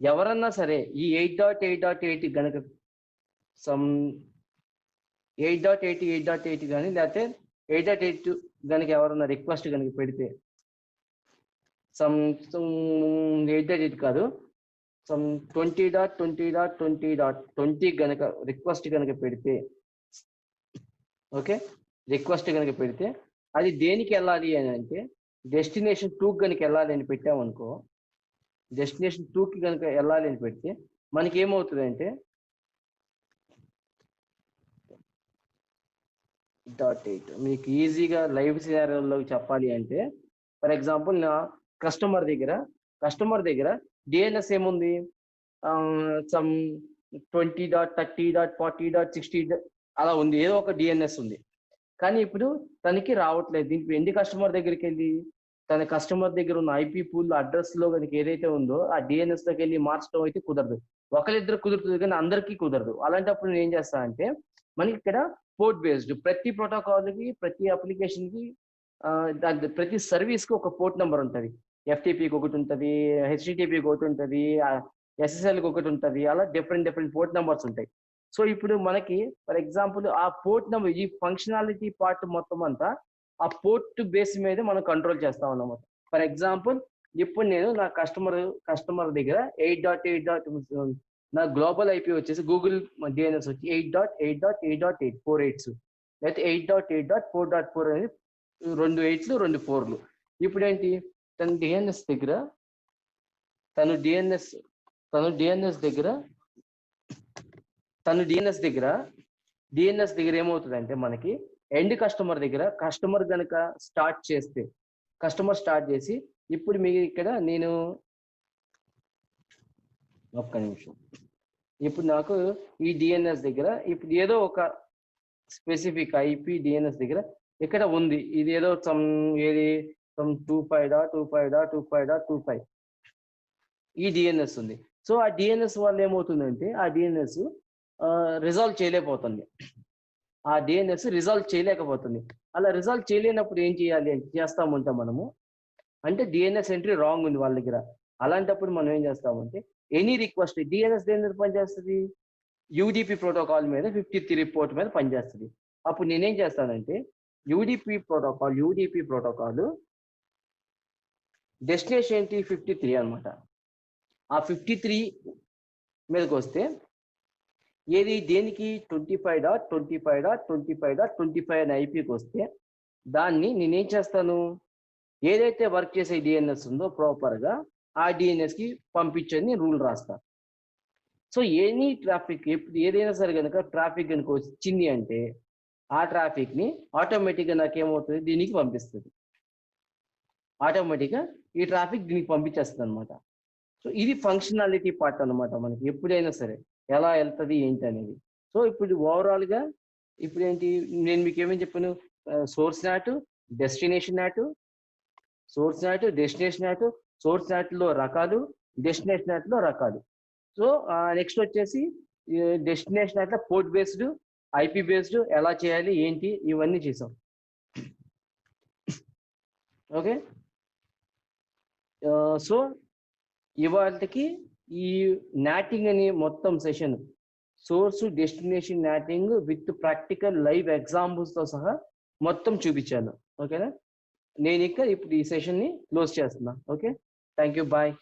ఎవరన్నా సరే ఈ 8.8.8 కనుక సమ్ 8.8 కానీ లేకపోతే 8.8 కనుక ఎవరన్నా రిక్వెస్ట్ కనుక పెడితే, సమ్ 8.8 కాదు, సమ్ 20.20.20.20 కనుక రిక్వెస్ట్ కనుక పెడితే, ఓకే, రిక్వెస్ట్ కనుక పెడితే అది దేనికి వెళ్ళాలి అని అంటే డెస్టినేషన్ 2 కనుక వెళ్ళాలి అని పెట్టామనుకో, డెస్టినేషన్ 2కి కనుక వెళ్ళాలి అని పెడితే మనకి ఏమవుతుంది అంటే .8 మీకు ఈజీగా లైవ్ సినారియోలో చెప్పాలి అంటే, ఫర్ ఎగ్జాంపుల్ నా కస్టమర్ దగ్గర డిఎన్ఎస్ ఏముంది, సమ్ 20.30.40.60 అలా ఉంది, ఏదో ఒక డిఎన్ఎస్ ఉంది. కానీ ఇప్పుడు తనకి రావట్లేదు. దీనికి ఎన్ని కస్టమర్ దగ్గరికి వెళ్ళి తన కస్టమర్ దగ్గర ఉన్న ఐపీ పూల్ అడ్రస్ లో కనుక ఏదైతే ఉందో ఆ డిఎన్ఎస్ లోకి వెళ్ళి మార్చడం అయితే కుదరదు. ఒకరిద్దరు కుదురుతుంది కానీ అందరికీ కుదరదు. అలాంటప్పుడు నేను ఏం చేస్తా అంటే మనకి ఇక్కడ పోర్ట్ బేస్డ్ ప్రతి ప్రోటోకాల్కి, ప్రతి అప్లికేషన్కి, ప్రతి సర్వీస్కి ఒక పోర్ట్ నెంబర్ ఉంటుంది. ఎఫ్టీపీకి ఒకటి ఉంటుంది, హెచ్టిటిపికి ఒకటి ఉంటుంది, ఎస్ఎస్ఎల్కి ఒకటి ఉంటుంది. అలా డిఫరెంట్ పోర్ట్ నెంబర్స్ ఉంటాయి. సో ఇప్పుడు మనకి ఫర్ ఎగ్జాంపుల్ ఆ పోర్ట్ నెంబర్, ఈ ఫంక్షనాలిటీ పార్ట్ మొత్తం అంతా ఆ పోర్ట్ బేస్ మీద మనం కంట్రోల్ చేస్తాం అన్నమాట. ఫర్ ఎగ్జాంపుల్ ఇప్పుడు నేను నా కస్టమర్ దగ్గర 8.8. నా గ్లోబల్ ఐపీ వచ్చేసి గూగుల్ డిఎన్ఎస్ వచ్చి 8.8.8.8 4 8s, లేకపోతే 8.8.4.4 అనేది 2 8s 2 4s. ఇప్పుడు ఏంటి తన డిఎన్ఎస్ దగ్గర ఏమవుతుందంటే మనకి ఎండ్ కస్టమర్ దగ్గర కస్టమర్ స్టార్ట్ చేసి ఇప్పుడు మీకు ఇక్కడ నేను ఒక్క నిమిషం, ఇప్పుడు నాకు ఈ డిఎన్ఎస్ దగ్గర ఇప్పుడు ఏదో ఒక స్పెసిఫిక్ ఐపీ డిఎన్ఎస్ దగ్గర ఇక్కడ ఉంది, ఇది ఏదో ఏది 25.25.25.25 ఈ డిఎన్ఎస్ ఉంది. సో ఆ డిఎన్ఎస్ వల్ల ఏమవుతుందంటే ఆ డిఎన్ఎస్ రిజాల్వ్ చేయలేకపోతుంది. అలా రిజాల్వ్ చేయలేనప్పుడు ఏం చేయాలి చేస్తామంటే మనము అంటే డిఎన్ఎస్ ఎంట్రీ రాంగ్ ఉంది వాళ్ళ దగ్గర. అలాంటప్పుడు మనం ఏం చేస్తామంటే ఎనీ రిక్వెస్ట్, డిఎన్ఎస్ దేని మీద పనిచేస్తుంది, యూడిపి ప్రోటోకాల్ మీద 53 పోర్ట్ మీద పనిచేస్తుంది. అప్పుడు నేనేం చేస్తానంటే యూడిపి ప్రోటోకాల్ డెస్టినేషన్ ఏంటి 53 అనమాట. ఆ 53 మీదకి వస్తే ఏది దేనికి 25.25.25.25 అని ఐపీకి వస్తే దాన్ని నేనేం చేస్తాను, ఏదైతే వర్క్ చేసే డిఎన్ఎస్ ఉందో ప్రాపర్గా ఆ డిఎన్ఎస్కి పంపించని రూల్ రాస్తాను. సో ఎనీ ట్రాఫిక్ ఏదైనా సరే కనుక ట్రాఫిక్ కనుక వచ్చింది అంటే ఆ ట్రాఫిక్ని ఆటోమేటిక్గా నాకేమవుతుంది దీనికి పంపిస్తుంది, ఆటోమేటిక్గా ఈ ట్రాఫిక్ దీనికి పంపించేస్తుంది అనమాట. సో ఇది ఫంక్షనాలిటీ పార్ట్ అనమాట మనకి ఎప్పుడైనా సరే ఎలా వెళ్తుంది ఏంటి అనేది. సో ఇప్పుడు ఓవరాల్గా ఇప్పుడు ఏంటి నేను మీకు ఏమేమి చెప్పాను, source NAT, destination NAT, source నాట్లో రకాలు, డెస్టినేషన్ నాట్లో రకాలు. సో నెక్స్ట్ వచ్చేసి డెస్టినేషన్ నాట్లో పోర్ట్ బేస్డ్, ఐపీ బేస్డ్ ఎలా చేయాలి ఏంటి ఇవన్నీ చేసాం. ఓకే, సో ఇవాళకి ఈ నాటింగ్ అని మొత్తం session source destination natting with practical live ఎగ్జాంపుల్స్తో సహా మొత్తం చూపించాను. ఓకేనా, నేను ఇక్కడ ఇప్పుడు ఈ సెషన్ ని క్లోజ్ చేస్తున్నా. Okay, thank you, bye.